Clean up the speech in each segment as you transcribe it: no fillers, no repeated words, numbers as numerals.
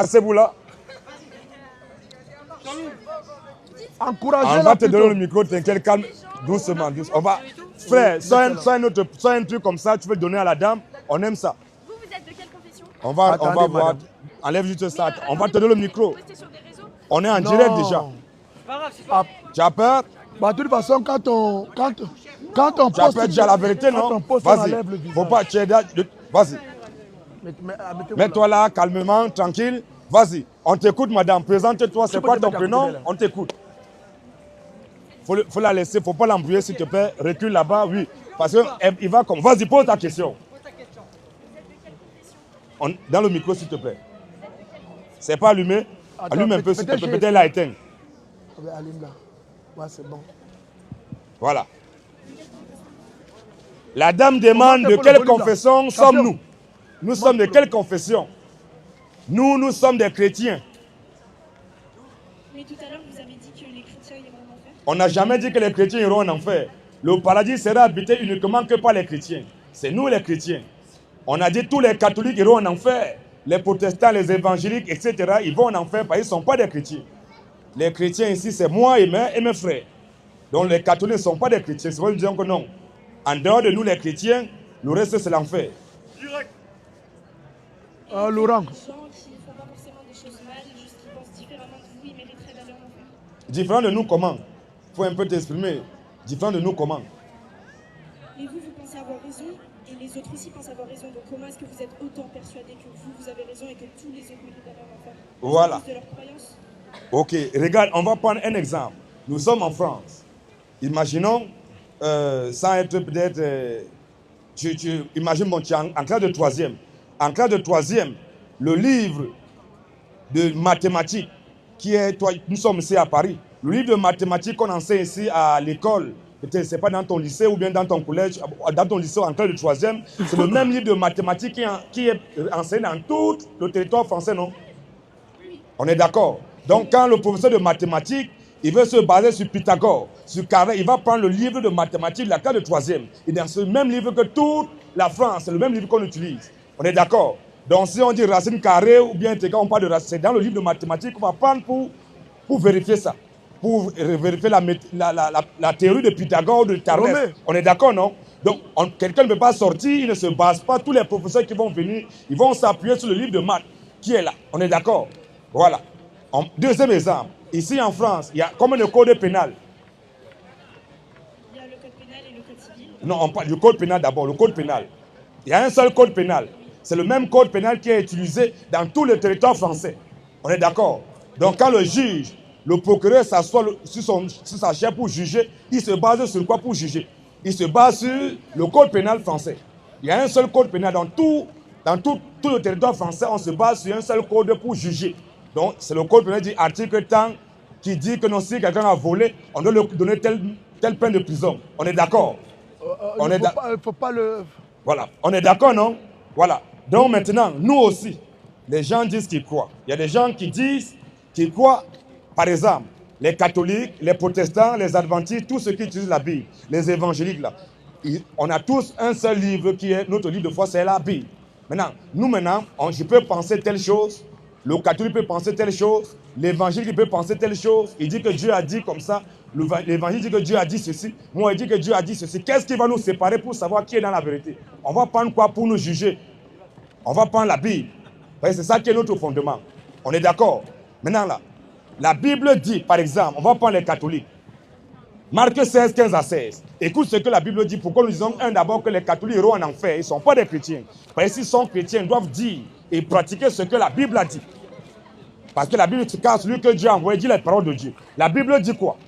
Asseyez-vous là. Encouragez-la. On va te donner le micro, t'inquiète, calme. Doucement, doucement. On va. Frère, soit un truc comme ça, tu veux donner à la dame. On aime ça. Vous êtes de quelle confession? On va voir. madame. Enlève juste ça. On va te donner le micro. Restez sur des réseaux. On est en direct déjà. Tu as peur? Bah, de toute façon, quand on Tu as poste, peur déjà la vérité, quand non? on poste, on Vas-y. enlève le visage. Faut pas. Vas-y. Mettez-vous Mets-toi là, calmement, tranquille. Vas-y. On t'écoute, madame. Présente-toi. C'est peux quoi te ton mettre à côté prénom? d'elle. On t'écoute. Faut la laisser. Faut pas l'embrouiller, s'il te plaît. Recule là-bas, oui. Parce qu'il va comme. Vas-y, pose ta question. Dans le micro, s'il te plaît. C'est pas allumé? Attends, Allume un peu, s'il te plaît. peut-être Peut-être là, éteint. Allume là. Ouais, c'est bon. Voilà. La dame demande de Montez quelle le volume, là. confession sommes-nous? Nous sommes de quelle confession? Nous sommes des chrétiens. Mais tout à l'heure, vous avez dit que les chrétiens iront en enfer. On n'a jamais dit que les chrétiens iront en enfer. Le paradis sera habité uniquement que par les chrétiens. C'est nous les chrétiens. On a dit tous les catholiques iront en enfer. Les protestants, les évangéliques, etc. ils vont en enfer parce qu'ils ne sont pas des chrétiens. Les chrétiens ici, c'est moi et mes frères. Donc les catholiques ne sont pas des chrétiens. C'est pour dire que non. En dehors de nous les chrétiens, le reste c'est l'enfer. Laurent. Les gens qui ne font pas forcément des choses mal, juste qui pensent différemment de vous, ils mériteraient d'aller en enfer. Différent de nous comment? Il faut un peu t'exprimer. Différent de nous comment? Et vous pensez avoir raison, et les autres aussi pensent avoir raison. Donc comment est-ce que vous êtes autant persuadé que vous avez raison et que tous les autres méritent d'aller en enfer? Voilà. À cause de leur croyance? Ok, regarde, on va prendre un exemple. Nous sommes en France. Imaginons, sans être peut-être... imagine, bon, tu es en classe de troisième. En classe de troisième, le livre de mathématiques, nous sommes ici à Paris, le livre de mathématiques qu'on enseigne ici à l'école, peut-être c'est pas dans ton lycée ou bien dans ton collège, dans ton lycée en classe de troisième, c'est le même livre de mathématiques qui est enseigné dans tout le territoire français, non? On est d'accord? Donc quand le professeur de mathématiques, il veut se baser sur Pythagore, sur Carré, il va prendre le livre de mathématiques de la classe de troisième. Et dans ce même livre que toute la France, c'est le même livre qu'on utilise. On est d'accord? Donc si on dit racine carrée ou bien on parle de racine, c'est dans le livre de mathématiques qu'on va prendre pour vérifier ça. Pour vérifier la théorie de Pythagore ou de Thalès. On est d'accord, non? Donc quelqu'un ne peut pas sortir, il ne se base pas. Tous les professeurs qui vont venir, ils vont s'appuyer sur le livre de maths qui est là. On est d'accord? Voilà. Deuxième exemple. Ici en France, il y a comme le code pénal. Il y a le code pénal et le code civil. Non, on parle du code pénal d'abord, le code pénal. Il y a un seul code pénal. C'est le même code pénal qui est utilisé dans tout le territoire français. On est d'accord? Donc quand le juge, le procureur s'assoit sur sa chaise pour juger, il se base sur quoi pour juger? Il se base sur le code pénal français. Il y a un seul code pénal dans tout le territoire français, on se base sur un seul code pour juger. Donc c'est le code pénal dit article tant qui dit que non, si quelqu'un a volé, on doit lui donner telle peine de prison. On est d'accord? Faut pas le... Voilà. On est d'accord, non? Voilà. Donc maintenant, nous aussi, les gens disent qu'ils croient. Il y a des gens qui disent qu'ils croient, par exemple, les catholiques, les protestants, les adventistes, tous ceux qui utilisent la Bible, les évangéliques là. On a tous un seul livre qui est notre livre de foi, c'est la Bible. Maintenant, je peux penser telle chose, le catholique peut penser telle chose, l'évangile peut penser telle chose. Il dit que Dieu a dit comme ça, l'évangile dit que Dieu a dit ceci, moi il dit que Dieu a dit ceci. Qu'est-ce qui va nous séparer pour savoir qui est dans la vérité? On va prendre quoi pour nous juger? On va prendre la Bible. C'est ça qui est notre fondement. On est d'accord? Maintenant là, la Bible dit, par exemple, on va prendre les catholiques. Marc 16, 15 à 16. Écoute ce que la Bible dit. Pourquoi nous disons, d'abord, que les catholiques iront en enfer? Ils ne sont pas des chrétiens. Parce que s'ils sont chrétiens, ils doivent dire et pratiquer ce que la Bible a dit. Parce que la Bible, car celui que Dieu a envoyé, dit les paroles de Dieu. La Bible dit quoi?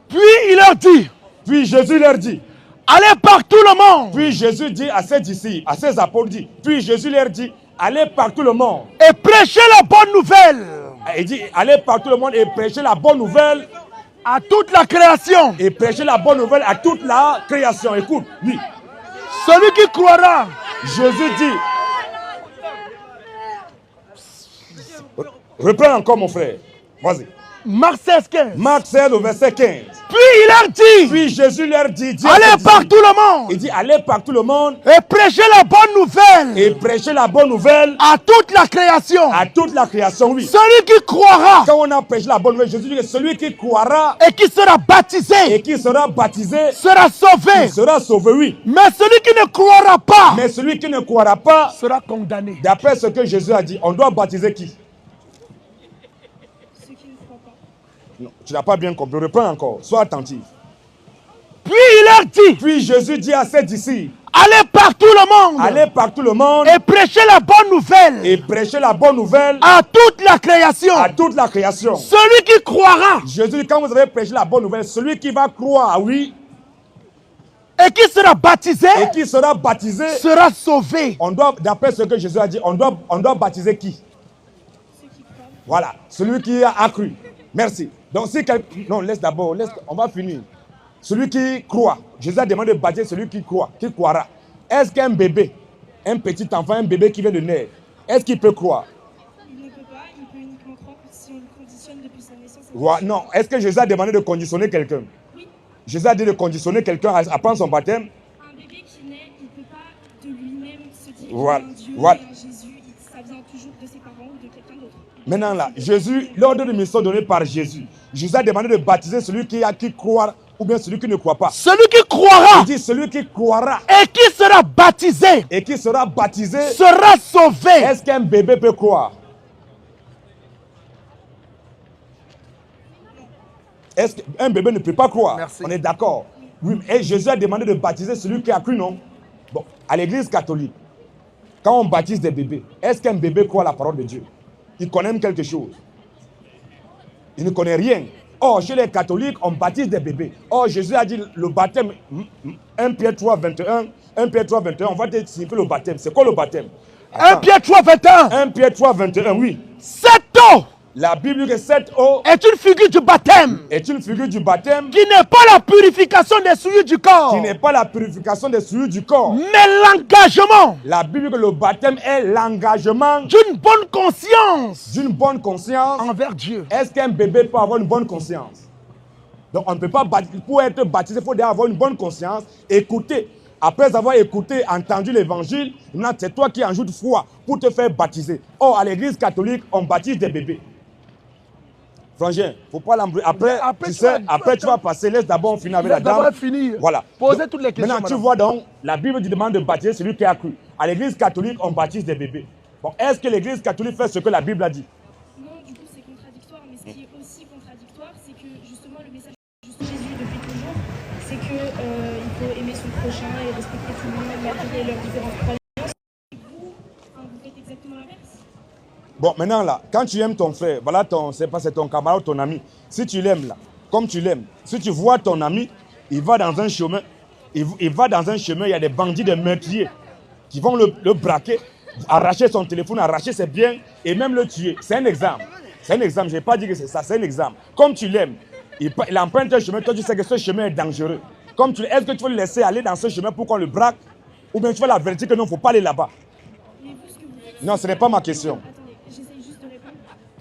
Puis il leur dit, puis Jésus leur dit, allez par tout le monde. Puis Jésus dit à ses disciples, à ses apôtres, dit, puis Jésus leur dit, allez par tout le monde. Et prêchez la bonne nouvelle. Il dit, allez par tout le monde et prêchez la bonne nouvelle à toute la création. Et prêchez la bonne nouvelle à toute la création. Écoute, oui. Celui qui croira. Jésus dit. Reprends encore mon frère. Vas-y. Marc 16, 15. Marc 16 au verset 15. Puis il leur dit, Puis Jésus leur dit, Dieu allez leur dit, par tout le monde il dit, allez par tout le monde et prêchez la bonne nouvelle et prêchez la bonne nouvelle à toute la création. à toute la création, oui. Celui qui croira Quand on a prêché la bonne nouvelle, Jésus dit que celui qui croira et qui sera baptisé et qui sera baptisé sera sauvé. il sera sauvé, oui. Mais celui qui ne croira pas Mais celui qui ne croira pas, sera condamné. d'après ce que Jésus a dit, on doit baptiser qui? Ceux qui ne croient pas. Non, tu n'as pas bien compris. Reprends encore. Sois attentif. Puis il leur dit, Puis Jésus dit à ses disciples, allez par tout le monde allez par tout le monde et prêchez la bonne nouvelle et prêchez la bonne nouvelle à toute la création. à toute la création. Celui qui croira Jésus dit, quand vous avez prêché la bonne nouvelle, celui qui va croire, oui, et qui sera baptisé et qui sera baptisé, sera sauvé. on doit, d'après ce que Jésus a dit, on doit baptiser qui? Ceux qui croient. Voilà, celui qui a cru. Merci. Donc si quelqu'un... Non, laisse d'abord, on va finir. Celui qui croit. Jésus a demandé de baptiser celui qui croit, qui croira. Est-ce qu'un bébé, un petit enfant, un bébé qui vient de naître, est-ce qu'il peut croire? Il ne peut pas, il peut uniquement croire si on le conditionne depuis sa naissance. Non, est-ce que Jésus a demandé de conditionner quelqu'un? Oui, Jésus a dit de conditionner quelqu'un à prendre son baptême? un bébé qui naît, il ne peut pas de lui-même se dire Voilà, qu'il y a un Dieu, voilà. il y a un Jésus, ça vient toujours de ses parents ou de quelqu'un d'autre. Maintenant là, Jésus, l'ordre de mission donné par Jésus, Jésus a demandé de baptiser celui qui croit ou bien celui qui ne croit pas. Celui qui croira Il dit celui qui croira et qui sera baptisé et qui sera baptisé, sera sauvé. est-ce qu'un bébé peut croire? Est-ce qu'un bébé ne peut pas croire? Merci. On est d'accord. Oui, et Jésus a demandé de baptiser celui qui a cru, non? Bon, à l'église catholique, quand on baptise des bébés, est-ce qu'un bébé croit la parole de Dieu? Il connaît quelque chose. Il ne connaît rien. Or, chez les catholiques, on baptise des bébés. Or, Jésus a dit le baptême, 1 Pierre 3, 21, 1 Pierre 3, 21, on va te signifier le baptême. C'est quoi le baptême? 1 Pierre 3, 21. 1 Pierre 3, 21, oui. Cette eau La Bible dit que cette eau est une figure du baptême est une figure du baptême qui n'est pas la purification des souillures du corps, qui n'est pas la purification des souillures du corps. mais l'engagement La Bible dit que le baptême est l'engagement d'une bonne conscience d'une bonne conscience. envers Dieu. Est-ce qu'un bébé peut avoir une bonne conscience? Donc on ne peut pas baptiser. Pour être baptisé, il faut déjà avoir une bonne conscience. Écouter. Après avoir écouté, entendu l'évangile, maintenant c'est toi qui ajoutes foi pour te faire baptiser. Or, à l'église catholique, on baptise des bébés. Frangin, faut pas l'embrouiller. Après, Après, tu sais, après tu vas passer. Laisse d'abord finir avec la Laisse d'abord dame. finir. Voilà. Posez Donc, toutes les questions, maintenant, tu madame. vois donc, la Bible dit demande de baptiser celui qui a cru. À l'église catholique, on baptise des bébés. Bon, est-ce que l'église catholique fait ce que la Bible a dit? Non, du coup, c'est contradictoire, mais ce qui est aussi contradictoire, c'est que justement, le message de Jésus depuis toujours, c'est que il faut aimer son prochain et respecter tout le monde malgré leurs différentes croyances. Et vous, vous faites exactement l'inverse. Bon, maintenant là, quand tu aimes ton frère, voilà c'est ton camarade, ton ami. Si tu l'aimes là, comme tu l'aimes, si tu vois ton ami, il va dans un chemin, il va dans un chemin, il y a des bandits, des meurtriers qui vont le braquer, arracher son téléphone, arracher ses biens et même le tuer. C'est un exemple. C'est un exemple, je n'ai pas dit que c'est ça, c'est un exemple. Comme tu l'aimes, il emprunte un chemin, toi tu sais que ce chemin est dangereux. Est-ce que tu vas le laisser aller dans ce chemin pour qu'on le braque? Ou bien tu vas l'avertir que non, il ne faut pas aller là-bas? Mais vous, ce que vous faites, Non, ce n'est pas ma question. attendez, j'essaye juste de répondre.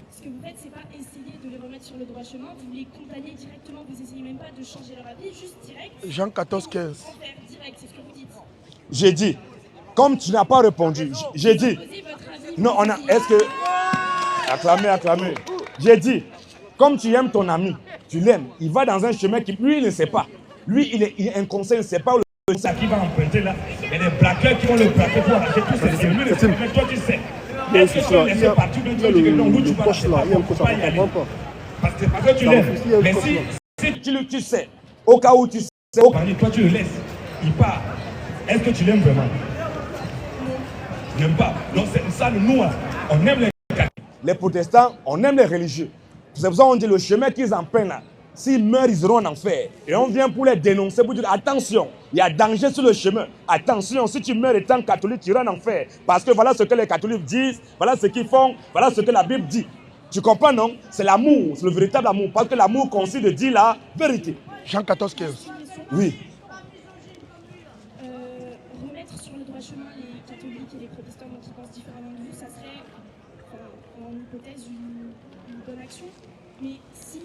Ce que vous faites, c'est pas essayer de les remettre sur le droit chemin, vous les condamnez directement, vous essayez même pas de changer leur avis, juste direct. Jean 14, 15. Envers, direct, c'est ce que vous dites. J'ai dit, comme tu n'as pas répondu, j'ai dit, Posez votre avis. non, est-ce que... Acclamez. J'ai dit, comme tu aimes ton ami, tu l'aimes, il va dans un chemin qui, lui, il ne sait pas. Lui, il est inconscient, il ne sait pas où le... Ça qui va emprunter là, il y a des braqueurs qui vont le braquer pour arracher tous ces biens. Lui, mais toi, tu sais. Est-ce que tu vas laisser partir de toi, tu dis non, où tu vas laisser pas, faut pas y aller. Parce que tu l'aimes. Mais si Tu sais, au cas où tu sais... toi, tu le laisses, il part. Est-ce que tu l'aimes vraiment? N'aime pas. Donc c'est ça, nous, on aime les catholiques. Les protestants, on aime les religieux. C'est pour ça qu'on dit le chemin qu'ils empruntent là. S'ils meurent, ils iront en enfer. Et on vient pour les dénoncer, pour dire attention, il y a danger sur le chemin. Attention, si tu meurs étant catholique, tu iras en enfer. Parce que voilà ce que les catholiques disent, voilà ce qu'ils font, voilà ce que la Bible dit. Tu comprends, non? C'est l'amour, c'est le véritable amour. Parce que l'amour consiste de dire la vérité. Jean 14, 15. Oui. Remettre sur le droit chemin les catholiques et les protestants qui pensent différemment de vous, ça serait, en hypothèse, une bonne action? Mais si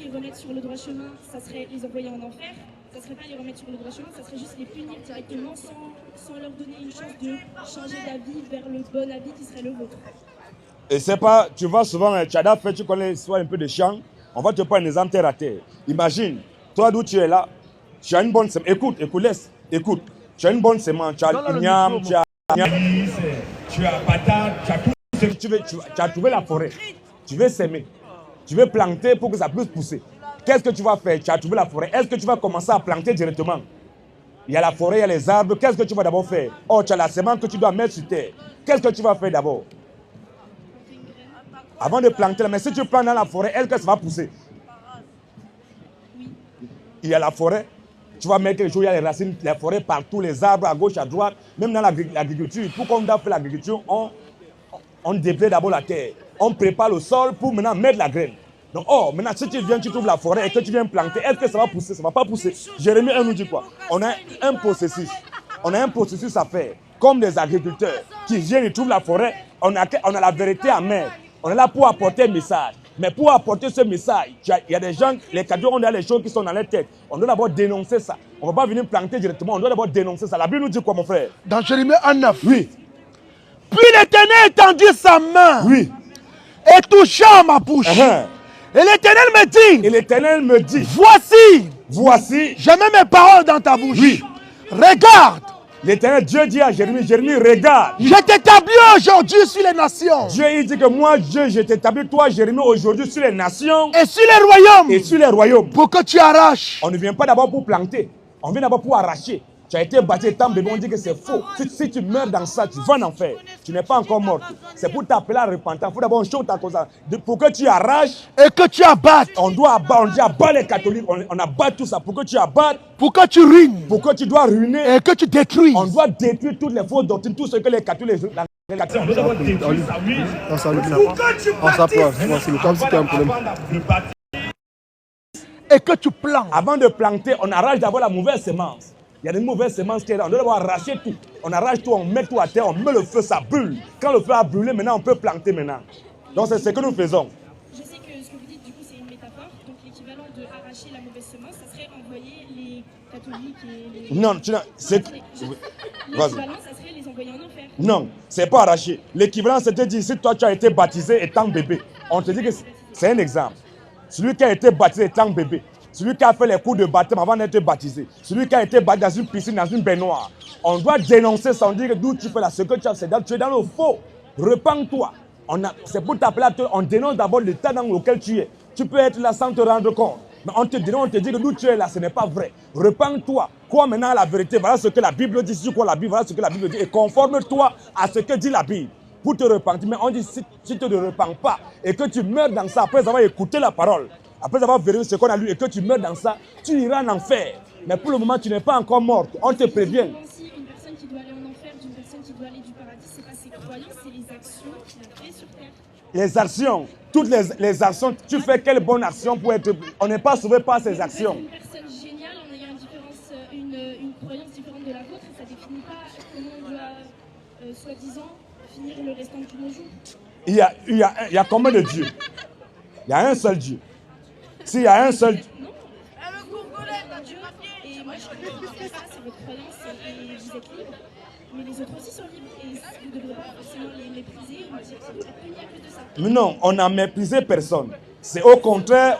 les remettre sur le droit chemin, ça serait les envoyer en enfer. Ça serait pas les remettre sur le droit chemin, ça serait juste les punir directement sans leur donner une chance de changer d'avis vers le bon avis qui serait le vôtre. Et c'est pas, tu vois souvent, Tchada fait, tu connais soit un peu de chant, on va te prendre un exemple terre à terre. Imagine, toi d'où tu es là, tu as une bonne semence. Écoute, écoute. Tu as une bonne semence, tu as l'igname, tu as patate, tu as tout. Tu as trouvé la forêt, tu veux s'aimer, tu veux planter pour que ça puisse pousser. Qu'est-ce que tu vas faire? Tu as trouvé la forêt. Est-ce que tu vas commencer à planter directement? Il y a la forêt, il y a les arbres. Qu'est-ce que tu vas d'abord faire? Oh, tu as la semence que tu dois mettre sur terre. Qu'est-ce que tu vas faire d'abord? Avant de planter, mais si tu plantes dans la forêt, est-ce que ça va pousser? Il y a la forêt. Tu vas mettre quelque chose, il y a les racines, les forêts partout, les arbres à gauche, à droite. Même dans l'agriculture, pourquoi on doit faire l'agriculture? On déplaie d'abord la terre. On prépare le sol pour maintenant mettre la graine. Donc, maintenant, si tu viens, tu trouves la forêt et que tu viens planter, est-ce que ça va pousser? Ça ne va pas pousser. Jérémie 1 nous dit quoi? On a un processus. On a un processus à faire. Comme des agriculteurs qui viennent et trouvent la forêt, on a la vérité à mettre. On est là pour apporter un message. Mais pour apporter ce message, il y a des gens, les cadeaux, on a les choses qui sont dans leur tête. On doit d'abord dénoncer ça. On ne va pas venir planter directement, on doit d'abord dénoncer ça. La Bible nous dit quoi, mon frère? Dans Jérémie 1:9. Oui. Puis l'Éternel étendit sa main. Oui. Et toucha ma bouche. Et l'Éternel me dit. Et l'Éternel me dit. Voici. Je mets mes paroles dans ta bouche. Oui. Regarde. L'Éternel, Dieu dit à Jérémie, regarde. Je t'établis aujourd'hui sur les nations. Dieu il dit que moi, Dieu, je t'établis toi, Jérémie, aujourd'hui sur les nations. Et sur les royaumes. Et sur les royaumes. Pour que tu arraches. On ne vient pas d'abord pour planter. On vient d'abord pour arracher. Tu as été baptisé tant bébé, on dit que c'est faux. Si tu meurs dans ça, tu vas en enfer. Tu n'es pas encore mort. C'est pour t'appeler à repentance. Il faut d'abord changer ta cause. Pour que tu arraches. Et que tu abattes. On doit abattre, on dit abattre les catholiques. On abat tout ça. Pour que tu abattes. Pour que tu ruines. Pour que tu dois ruiner. Et que tu détruises. On doit détruire toutes les fausses doctrines, tout ce que les catholiques. On doit d'abord détruire ça, oui. On s'approche. C'est le temps si tu as un problème. Et que tu plantes. Avant de planter, on arrache d'abord la mauvaise semence. Il y a des mauvaises semences qui sont là. On doit d'abord arracher tout. On arrache tout, on met tout à terre, on met le feu, ça brûle. Quand le feu a brûlé, maintenant on peut planter maintenant. Donc c'est ce que nous faisons. Je sais que ce que vous dites, du coup, c'est une métaphore. Donc l'équivalent de arracher la mauvaise semence, ça serait envoyer les catholiques et les... Non, c'est... L'équivalent, ça serait les envoyer en enfer. Non, c'est pas arracher. L'équivalent, c'est de dire, si toi tu as été baptisé étant bébé, on te dit que c'est un exemple. Celui qui a été baptisé étant bébé, celui qui a fait les cours de baptême avant d'être baptisé, celui qui a été baptisé dans une piscine, dans une baignoire, on doit dénoncer ça. On dit que d'où tu fais là, ce que tu as, tu es dans le faux. Repends-toi. C'est pour t'appeler à toi. On dénonce d'abord l'état dans lequel tu es. Tu peux être là sans te rendre compte. Mais on te dénonce, on te dit que d'où tu es là, ce n'est pas vrai. Repends-toi. Crois maintenant à la vérité. Voilà ce que la Bible dit. Si tu crois la Bible, voilà ce que la Bible dit. Et conforme-toi à ce que dit la Bible. Pour te repentir. Mais on dit, si tu ne te repens pas et que tu meurs dans ça après avoir écouté la parole, après avoir vérifié ce qu'on a lu et que tu meurs dans ça, tu iras en enfer. Mais pour le moment, tu n'es pas encore morte. On te prévient. Si une personne qui doit aller en enfer d'une personne qui doit aller du paradis, c'est pas ses croyances, c'est les actions qu'il a fait sur terre. Les actions, toutes les actions, tu fais quelle bonne action pour être... On n'est pas sauvé par ces actions. Une personne géniale en ayant une croyance différente de la vôtre, ça ne définit pas comment on doit, soi-disant, finir le restant de tous nos jours. Il y a combien de dieux? Il y a un seul Dieu. S'il y a un seul... Non. Dieu, et moi je comprends que ça, c'est votre croyance et vous êtes libre. Mais les autres aussi sont libres et vous ne devrez pas forcément les mépriser ou dire qu'ils doivent punir plus de ça. Mais non, on n'a méprisé personne. C'est au contraire,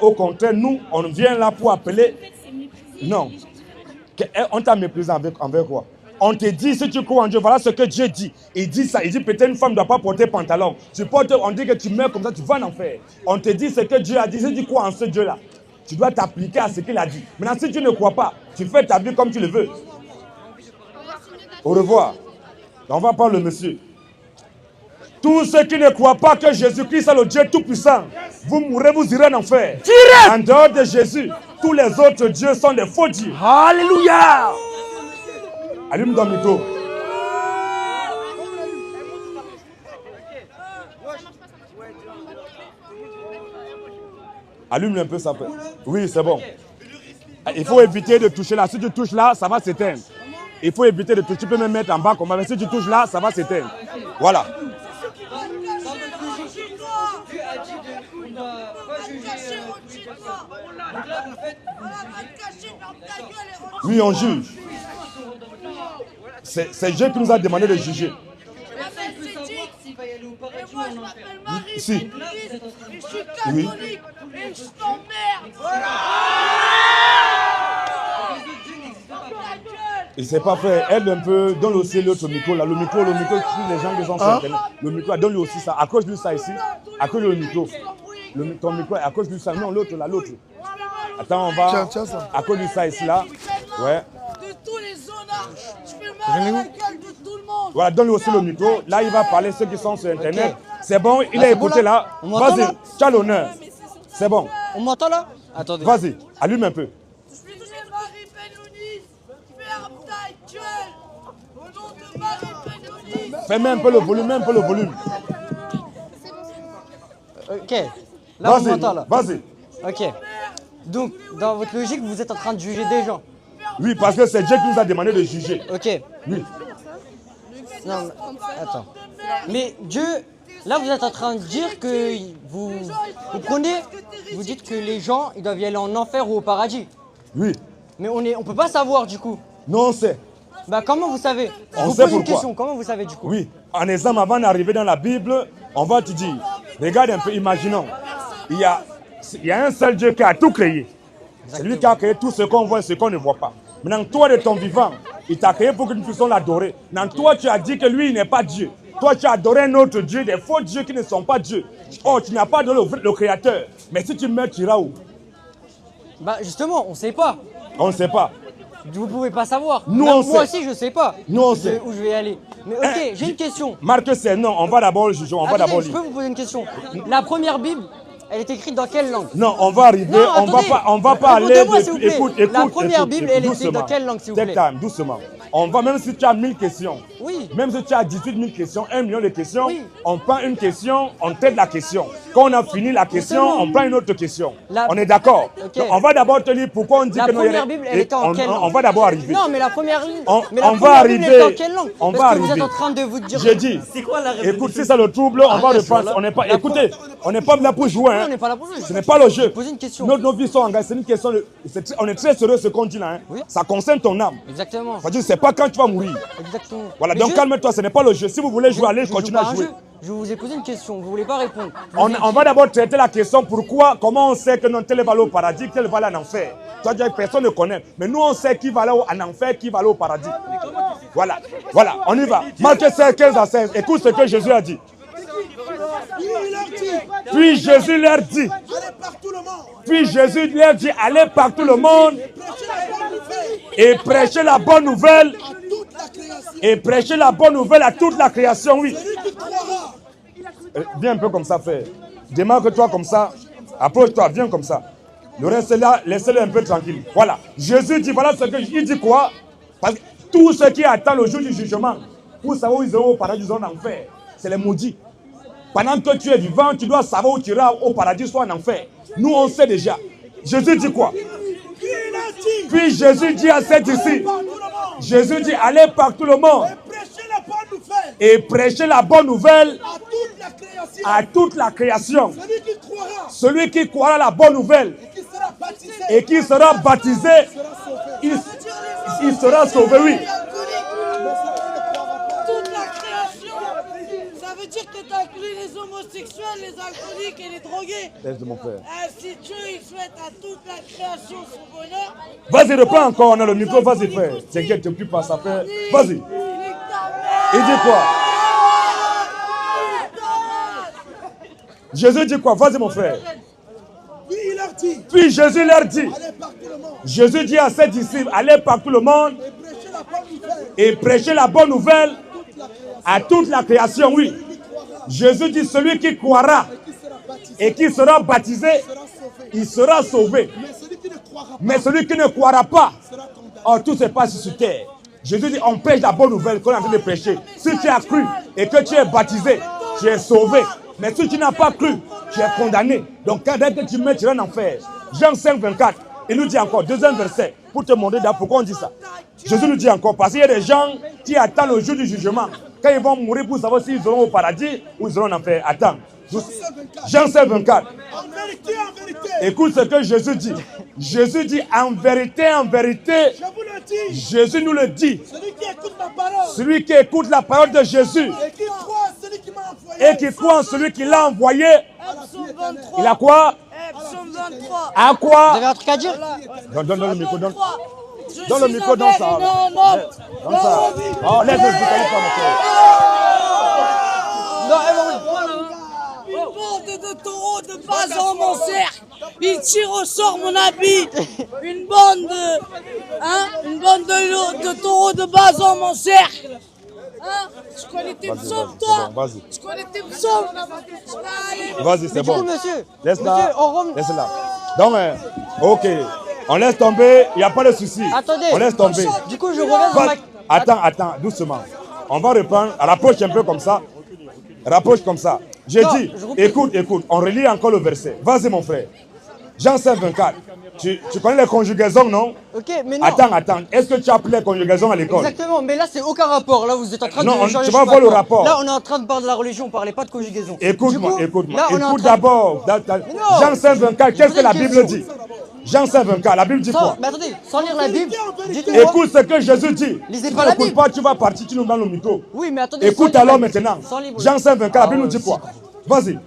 nous, on vient là pour appeler... En fait, c'est mépriser non. les gens différents. On t'a méprisé envers quoi? On te dit, si tu crois en Dieu, voilà ce que Dieu dit. Il dit ça, il dit peut-être une femme ne doit pas porter pantalon. On dit que tu meurs comme ça, tu vas en enfer. On te dit ce que Dieu a dit, si tu crois en ce Dieu-là, tu dois t'appliquer à ce qu'il a dit. Maintenant, si tu ne crois pas, tu fais ta vie comme tu le veux. Au revoir. On va prendre le monsieur. Tous ceux qui ne croient pas que Jésus-Christ est le Dieu Tout-Puissant, vous mourrez, vous irez en enfer. En dehors de Jésus, tous les autres dieux sont des faux dieux. Alléluia. Allume ton micro. Allume un peu ça. Oui, c'est bon. Il faut éviter de toucher là. Si tu touches là, ça va s'éteindre. Il faut éviter de toucher. Tu peux me mettre en bas comme ça. Mais si tu touches là, ça va s'éteindre. Voilà. Oui, on juge. C'est Dieu qui nous a demandé de juger. Si. Oui. Et c'est pas fait. Elle un peu, donne aussi l'autre micro là. Le micro, les gens qui sont sur Internet. Le micro, donne-lui aussi ça. Accroche-lui ça ici. Accroche-lui le micro. Ton micro, accroche-lui ça. Non, l'autre là, l'autre. Attends, on va. Tiens ça. Accroche-lui ça ici là. Ouais. De tous les honneurs, je fais mal à la gueule de tout le monde. Voilà, donne-lui aussi le micro. Là, il va parler ceux qui sont sur Internet. C'est bon, il a écouté là. Vas-y, tu as l'honneur. C'est bon. On m'entend là? Attendez. Vas-y, allume un peu. Je fais Marie Benounis, ferme ta gueule. Au nom de Marie Benounis. Fais-moi un peu le volume, un peu le volume. Ok. Là, on Vas-y, m'entend là. vas-y. Ok. Donc, dans votre logique, vous êtes en train de juger des gens. Oui, parce que c'est Dieu qui nous a demandé de juger. Ok. Oui. Non, mais, attends. Mais Dieu, là, vous êtes en train de dire que vous prenez, vous dites que les gens, ils doivent y aller en enfer ou au paradis. Oui. Mais on peut pas savoir du coup. Non, on sait. Bah comment vous savez? On Je vous sait pose une pourquoi. question. Comment vous savez du coup? Oui. En exemple, avant d'arriver dans la Bible, on va te dire, regarde un peu, imaginons, il y a un seul Dieu qui a tout créé. C'est lui qui a créé tout ce qu'on voit et ce qu'on ne voit pas. Maintenant, toi de ton vivant, il t'a créé pour que nous puissions l'adorer. Maintenant, toi, tu as dit que lui, il n'est pas Dieu. Toi, tu as adoré un autre Dieu, des faux dieux qui ne sont pas Dieu. Oh, tu n'as pas adoré le Créateur. Mais si tu meurs, tu iras où? Bah justement, on sait pas. On ne sait pas. Vous pouvez pas savoir. Nous, Même on moi sait. aussi, je sais pas. Nous, on sait. Où je vais aller. Mais ok, j'ai une question. Marc, c'est non. On va d'abord le juger. On va Attendez, d'abord je lire. peux vous poser une question. La première Bible, elle est écrite dans quelle langue? Non, on va arriver. Non, on va pas aller. Répondez-moi, s'il vous plaît. Écoute, La première Bible, elle est écrite doucement. dans quelle langue, s'il vous plaît? Take time, doucement. On va, même si tu as 1000 questions, Oui. même si tu as 18 000 questions, 1 million de questions, Oui. on prend une question, on traite la question. Quand on a fini la question, Justement. on prend une autre question. La- On est d'accord? Ok. Donc, on va d'abord te dire pourquoi on dit La que non, première Bible, elle était en quelle langue? On va d'abord arriver. Non, mais la première Bible. On- mais la on va première Bible, elle arriver. était en quelle langue? On Parce va que vous êtes arriver. en train de vous dire. J'ai dit. C'est quoi la réponse? Écoute, si c'est le trouble, on va bien sûr, reprendre. là. On n'est pas. La Écoutez, on n'est pas là pour jouer. Non, Hein. on n'est pas là pour jouer. Ce n'est pas le jeu. Poser une question. Nos vies sont engagées. C'est une question. On est très sérieux ce qu'on dit là. Hein. Oui. Ça concerne ton âme. Exactement. C'est-à-dire, c'est pas quand tu vas mourir. Exactement. Voilà, Mais donc Dieu- calme-toi, ce n'est pas le jeu. Si vous voulez jouer, allez, je joue continuez pas à un jouer. jeu. Je vous ai posé une question, vous voulez pas répondre. On va d'abord traiter la question pourquoi, comment on sait que non, tel va aller au paradis, tel va aller en enfer. Toi, personne ne connaît. Mais nous, on sait qui va aller en enfer, qui va aller au paradis. Voilà, voilà, on y va. Marc 16, 15 à 16. Écoute ce que Jésus a dit. Puis Jésus leur dit. Puis Jésus leur dit, allez par tout le monde et prêchez la bonne nouvelle. Et prêchez la bonne nouvelle à toute la création, oui. Viens un peu comme ça, frère. Démarque-toi comme ça. Approche-toi, viens comme ça. Le reste là, laissez-le un peu tranquille. Voilà. Jésus dit, voilà ce que il dit quoi? Parce que tous ceux qui attendent le jour du jugement, pour savoir où ils iront au paradis, ils iront en enfer. C'est les maudits. Pendant que tu es vivant, tu dois savoir où tu iras au paradis, soit en enfer. Nous, on sait déjà. Jésus dit quoi? Puis Jésus dit à ses disciples, Jésus dit, allez par tout le monde et prêchez la bonne nouvelle à toute la création. Celui qui croira la bonne nouvelle et qui sera baptisé, il sera sauvé, oui. Toute la création, ça veut dire que tu inclus les homosexuels, les alcooliques et les drogués. Laisse mon frère. Si Dieu il souhaite à toute la création son bonheur, Vas-y, reprends encore, on a le micro, vas-y frère. T'inquiète, tu pas ça faire. Vas-y. Il dit quoi? Jésus dit quoi? Vas-y mon frère. Puis Jésus leur dit. Jésus dit à ses disciples, allez par tout le monde et prêchez la bonne nouvelle à toute la création, oui. Jésus dit, celui qui croira et qui sera baptisé, il sera sauvé. Mais celui qui ne croira pas, oh, tout se passe sur terre. Jésus dit, on prêche la bonne nouvelle qu'on est en train de prêcher. Si tu as cru et que tu es baptisé, tu es sauvé. Mais si tu n'as pas cru, tu es condamné. Donc, dès que tu mets, tu vas en enfer. Jean 5, 24, il nous dit encore, deuxième verset, pour te montrer pourquoi on dit ça. Jésus nous dit encore, parce qu'il y a des gens qui attendent le jour du jugement. Quand ils vont mourir pour savoir s'ils iront au paradis ou ils iront en enfer. Attends. Jean 7, 24. Écoute ce que Jésus dit. Jésus dit, en vérité, Jésus nous le dit. Celui qui écoute ma parole. Celui qui écoute la parole de Jésus. Et qui croit en celui qui m'a envoyé. Et qui croit en celui qui l'a envoyé. Psaume 23. Il a quoi? Psaume 23. À Vous quoi? avez un truc à dire? Donne le micro, donne. Je Donne le suis micro, un donne verre ça. et non un homme. Donne ça. Oh, laisse-le expliquer pas, mon frère. Non, Une bande de taureaux de base en mon cercle. Il tire au sort mon habit. Une bande de taureaux de base en mon cercle. Hein? Tu connais tes psaumes, toi? Vas-y. Tu connais tes psaumes? Vas-y, c'est du coup, bon. monsieur, Laisse-la. monsieur, on remet. Laisse-la. Donc, ok. On laisse tomber, il n'y a pas de souci. Attendez. On laisse tomber. Du coup, je reviens sur ma... Attends, doucement. On va reprendre. Rapproche un peu comme ça. Rapproche comme ça. J'ai Non, dit, je reprends. écoute, on relit encore le verset. Vas-y, mon frère. Jean 5, 24. Tu connais les conjugaisons, non? Ok, mais non. Attends. Est-ce que tu as appris les conjugaisons à l'école? Exactement, mais là, c'est aucun rapport. Là, vous êtes en train Non, de changer. tu vas voir le rapport. Là, on est en train de parler de la religion, on parlait pas de conjugaison. Écoute-moi. Là, on est en Écoute train de- d'abord. non. Jean 5, 24, qu'est-ce que la Posez une Bible question. dit? Jean 5, 24, la Bible dit Sans, quoi? mais attendez, sans lire la Bible, dites-moi. Écoute ce que Jésus dit. Lisez Si pas tu la n'écoutes Bible. pas, tu vas partir, tu nous donnes le micro. Oui, mais attendez. Écoute sans lire alors la Bible. maintenant. Sans livre. Jean 5, 24, la Bible nous dit ouais, quoi? Vas-y.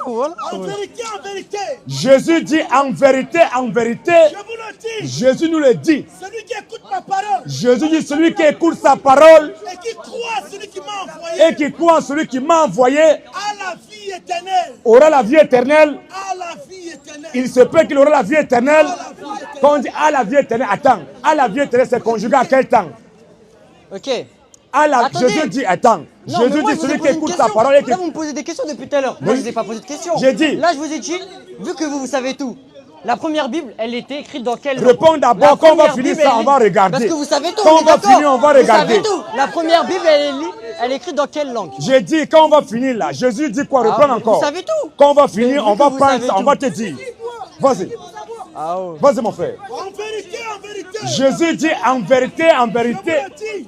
Voilà. En vérité, Jésus dit en vérité, je vous le dis. Jésus nous le dit. Celui qui écoute ma parole Jésus dit celui qui écoute sa parole et qui croit en celui qui m'a envoyé et qui croit en celui qui m'a envoyé a la vie éternelle. aura la vie éternelle. A la vie éternelle. Il se peut qu'il aura la vie éternelle. Quand on dit à la vie éternelle, attends, à la vie éternelle, c'est conjugué à quel temps? Ok. Attendez. Jésus dit, attends, Non, mais Jésus moi, dit je vous ai celui qui posé une écoute sa question. parole et qui... Là, vous me posez des questions depuis tout à l'heure. Moi, je vous ai pas posé de questions. J'ai dit. Là, je vous ai dit, vu que vous savez tout, la première Bible, elle était écrite dans quelle langue? Réponds d'abord, La quand on va première finir Bible, ça, elle on est- va regarder. Parce que vous savez tout. Quand on va d'accord. finir, on va regarder. Vous savez tout. La première Bible, elle est écrite dans quelle langue? J'ai dit, quand on va finir là, Jésus dit quoi? Reprends vous encore. savez tout. Quand on va finir, Mais on vu va que vous prendre savez ça, on tout. va te dire. Vas-y, Ah ouais. vas-y mon frère. En vérité, Jésus dit en vérité,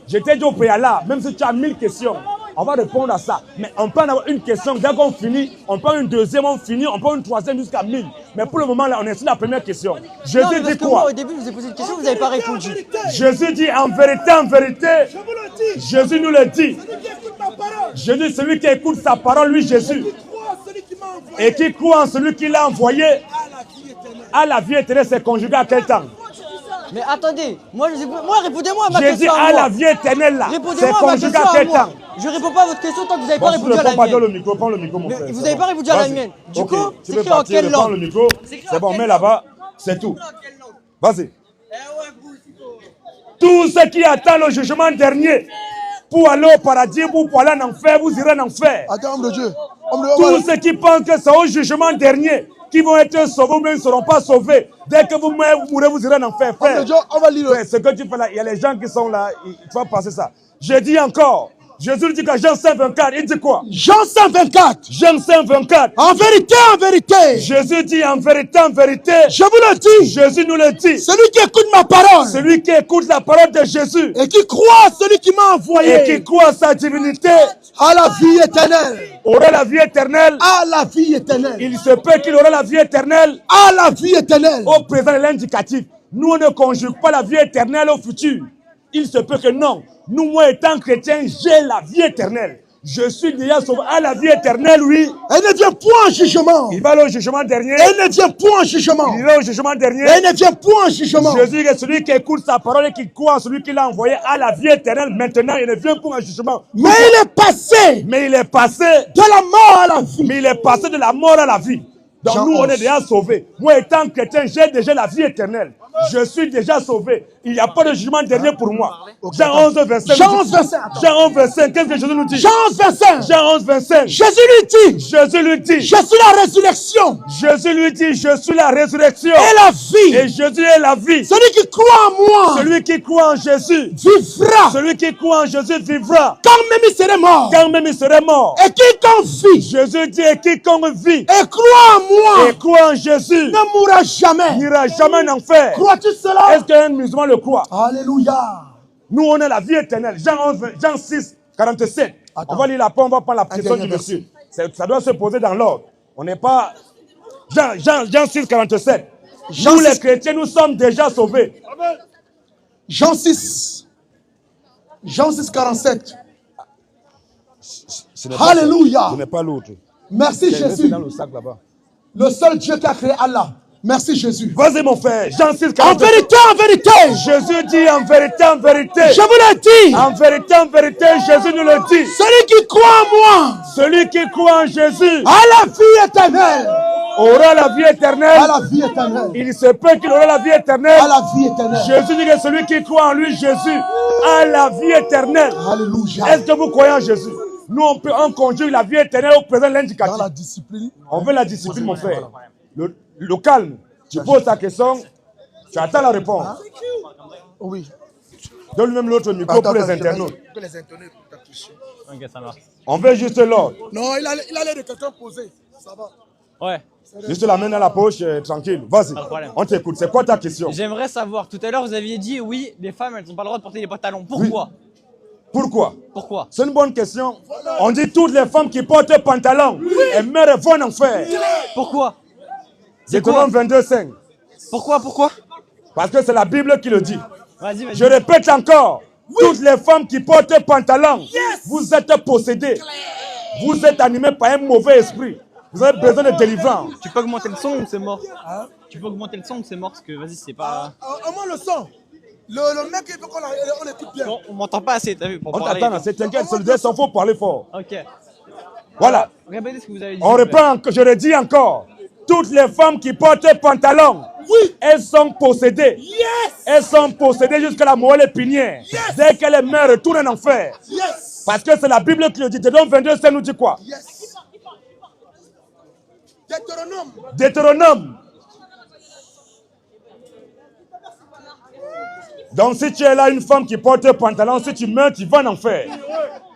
je t'ai dit au préalable, même si tu as 1000 questions, on va répondre à ça. Mais on peut en avoir une question, dès qu'on finit, on peut une deuxième, on finit, on peut une troisième jusqu'à 1000. Mais pour le moment là, on est sur la première question. Non, Jésus mais parce dit que moi, quoi? au début, je vous ai posé une question, vous n'avez pas répondu. Jésus dit en vérité, je vous le dis. Jésus nous le dit. Celui qui écoute ma parole Jésus, celui qui écoute sa parole, lui Jésus, qui croit en celui qui m'a envoyé et qui croit en celui qui l'a envoyé, a la vie éternelle. à la vie éternelle, c'est conjugué à quel temps? Mais attendez, moi, répondez-moi à ma J'ai dit question. à la vie éternelle là, c'est Répondez-moi à ma conjugué question à à quel moi. temps? Je réponds pas à votre question tant que vous n'avez Bon, pas si tu répondu à réponds la pas, donne mienne. le micro, prends le micro mon Mais frère. vous c'est n'avez bon. pas répondu à la Vas-y. mienne. Du Ok, coup, tu c'est veux écrit en partir, quelle reprends langue? le micro, c'est bon, mets là-bas, c'est tout. Vas-y. Tout ce qui attend le jugement dernier, pour aller au paradis ou pour aller en enfer, vous irez en enfer. Attends, homme de Dieu. Tous ceux qui pensent que c'est au jugement dernier qui vont être sauvés ou bien ne seront pas sauvés. Dès que vous mourrez, vous irez en enfer. Homme Frère, de Dieu, on va lire. frère, ce que tu fais là, il y a les gens qui sont là, il faut passer ça. Je dis encore, Jésus dit que Jean 5, 24, il dit quoi? Jean 5, 24. Jean 5, 24. En vérité, Jésus dit en vérité, je vous le dis. Jésus nous le dit. Celui qui écoute ma parole Celui qui écoute la parole de Jésus et qui croit en celui qui m'a et envoyé qui croit à sa divinité a la vie éternelle. aura la vie éternelle. A la vie éternelle. Il se peut qu'il aura la vie éternelle A la vie éternelle. au présent de l'indicatif. Nous, on ne conjugue pas la vie éternelle au futur. Il se peut que non. Nous, moi, étant chrétien, j'ai la vie éternelle. Je suis déjà sauvé à la vie éternelle, oui. Elle ne vient point en jugement. Il va aller au jugement dernier. Elle ne vient point en jugement. Il va au jugement dernier. Elle ne vient point en jugement. Jésus est celui qui écoute sa parole et qui croit en celui qui l'a envoyé à la vie éternelle. Maintenant, il ne vient pas en jugement. Mais il est passé Mais il est passé, de la mort à la vie. mais il est passé de la mort à la vie. Donc Jean nous, on 11. est déjà sauvés. Moi, étant chrétien, j'ai déjà la vie éternelle. Je suis déjà sauvé. Il n'y a pas de jugement dernier pour moi. Jean 11, 25. Jean 11, 25. Jean 11, 25. Qu'est-ce que Jésus nous dit? Jean 11, 25. Jean 11, 25. Jésus lui dit, Jésus lui dit. je suis la résurrection Jésus lui dit, je suis la résurrection. et la vie. Et Jésus est la vie. Celui qui croit en moi Celui qui croit en Jésus. vivra Celui qui croit en Jésus vivra. quand même il serait mort. Quand même il serait mort. Et quiconque vit Jésus dit, et quiconque vit et croit en moi et croit en Jésus ne mourra jamais. n'ira jamais en enfer. Crois-tu cela? Est-ce qu'un musulman le croit? Alléluia. Nous, on a la vie éternelle. Jean 6, 47. Attends. On va lire la on va prendre la question dernier du dessus. Ça doit se poser dans l'ordre. On n'est pas... Jean 6, 47. Jean Nous, les 6. chrétiens, nous sommes déjà sauvés. Jean 6. Jean 6, 47. Alléluia. Ce n'est pas l'autre. Merci Jésus. Dans le sac là-bas. Le seul Dieu qui a créé Allah. Merci Jésus. Vas-y mon frère, Jean 6, 47. En vérité, Jésus dit en vérité, je vous l'ai dit. en vérité, Jésus nous le dit. Celui qui croit en moi Celui qui croit en Jésus a la vie éternelle. aura la vie éternelle. A la vie éternelle. Il se peut qu'il aura la vie éternelle. A la vie éternelle. Jésus dit que celui qui croit en lui, Jésus, a la vie éternelle. Alléluia. Est-ce que vous croyez en Jésus? Nous, on conjugue la vie éternelle au présent l'indicatif. Dans la discipline. On veut la discipline, mon frère. Le calme. Tu poses ta question, tu attends la réponse. Oui. Donne-lui même l'autre micro pour les internautes. Que les internautes pour ta question. Ok, ça marche. On veut juste l'ordre. Non, il a l'air de quelqu'un posé. Ça va. Ouais. Juste la main dans la poche, tranquille. Vas-y. Pas de problème. On t'écoute. C'est quoi ta question? J'aimerais savoir, tout à l'heure vous aviez dit oui, les femmes elles n'ont pas le droit de porter les pantalons. Pourquoi? Pourquoi? Pourquoi? C'est une bonne question. On dit toutes les femmes qui portent pantalon, elles meurent vont en enfer. Pourquoi? Deutéronome 22:5. Pourquoi? Parce que c'est la Bible qui le dit. Vas-y. Je répète encore. Toutes les femmes qui portent pantalon, vous êtes possédés. Vous êtes animés par un mauvais esprit. Vous avez besoin de délivrance. Tu peux augmenter le son ou c'est mort? Tu peux augmenter le son ou c'est mort? Parce que vas-y, c'est pas. À moi le son. Le mec, il veut qu'on écoute bien. Bon, on m'entend pas assez, t'as vu? Pour On parler. t'attend, c'est t'inquiète, solidaire, il faut parler fort. Ok. Voilà. Répétez ce que vous avez dit. On reprend, je le dis encore. Toutes les femmes qui portent pantalon, elles sont possédées. Elles sont possédées jusqu'à la moelle épinière. Dès qu'elles meurent, retournent en enfer. Parce que c'est la Bible qui le dit. Deutéronome 22, ça nous dit quoi? Deutéronome. Donc si tu es là, une femme qui porte pantalon, si tu meurs, tu vas en enfer.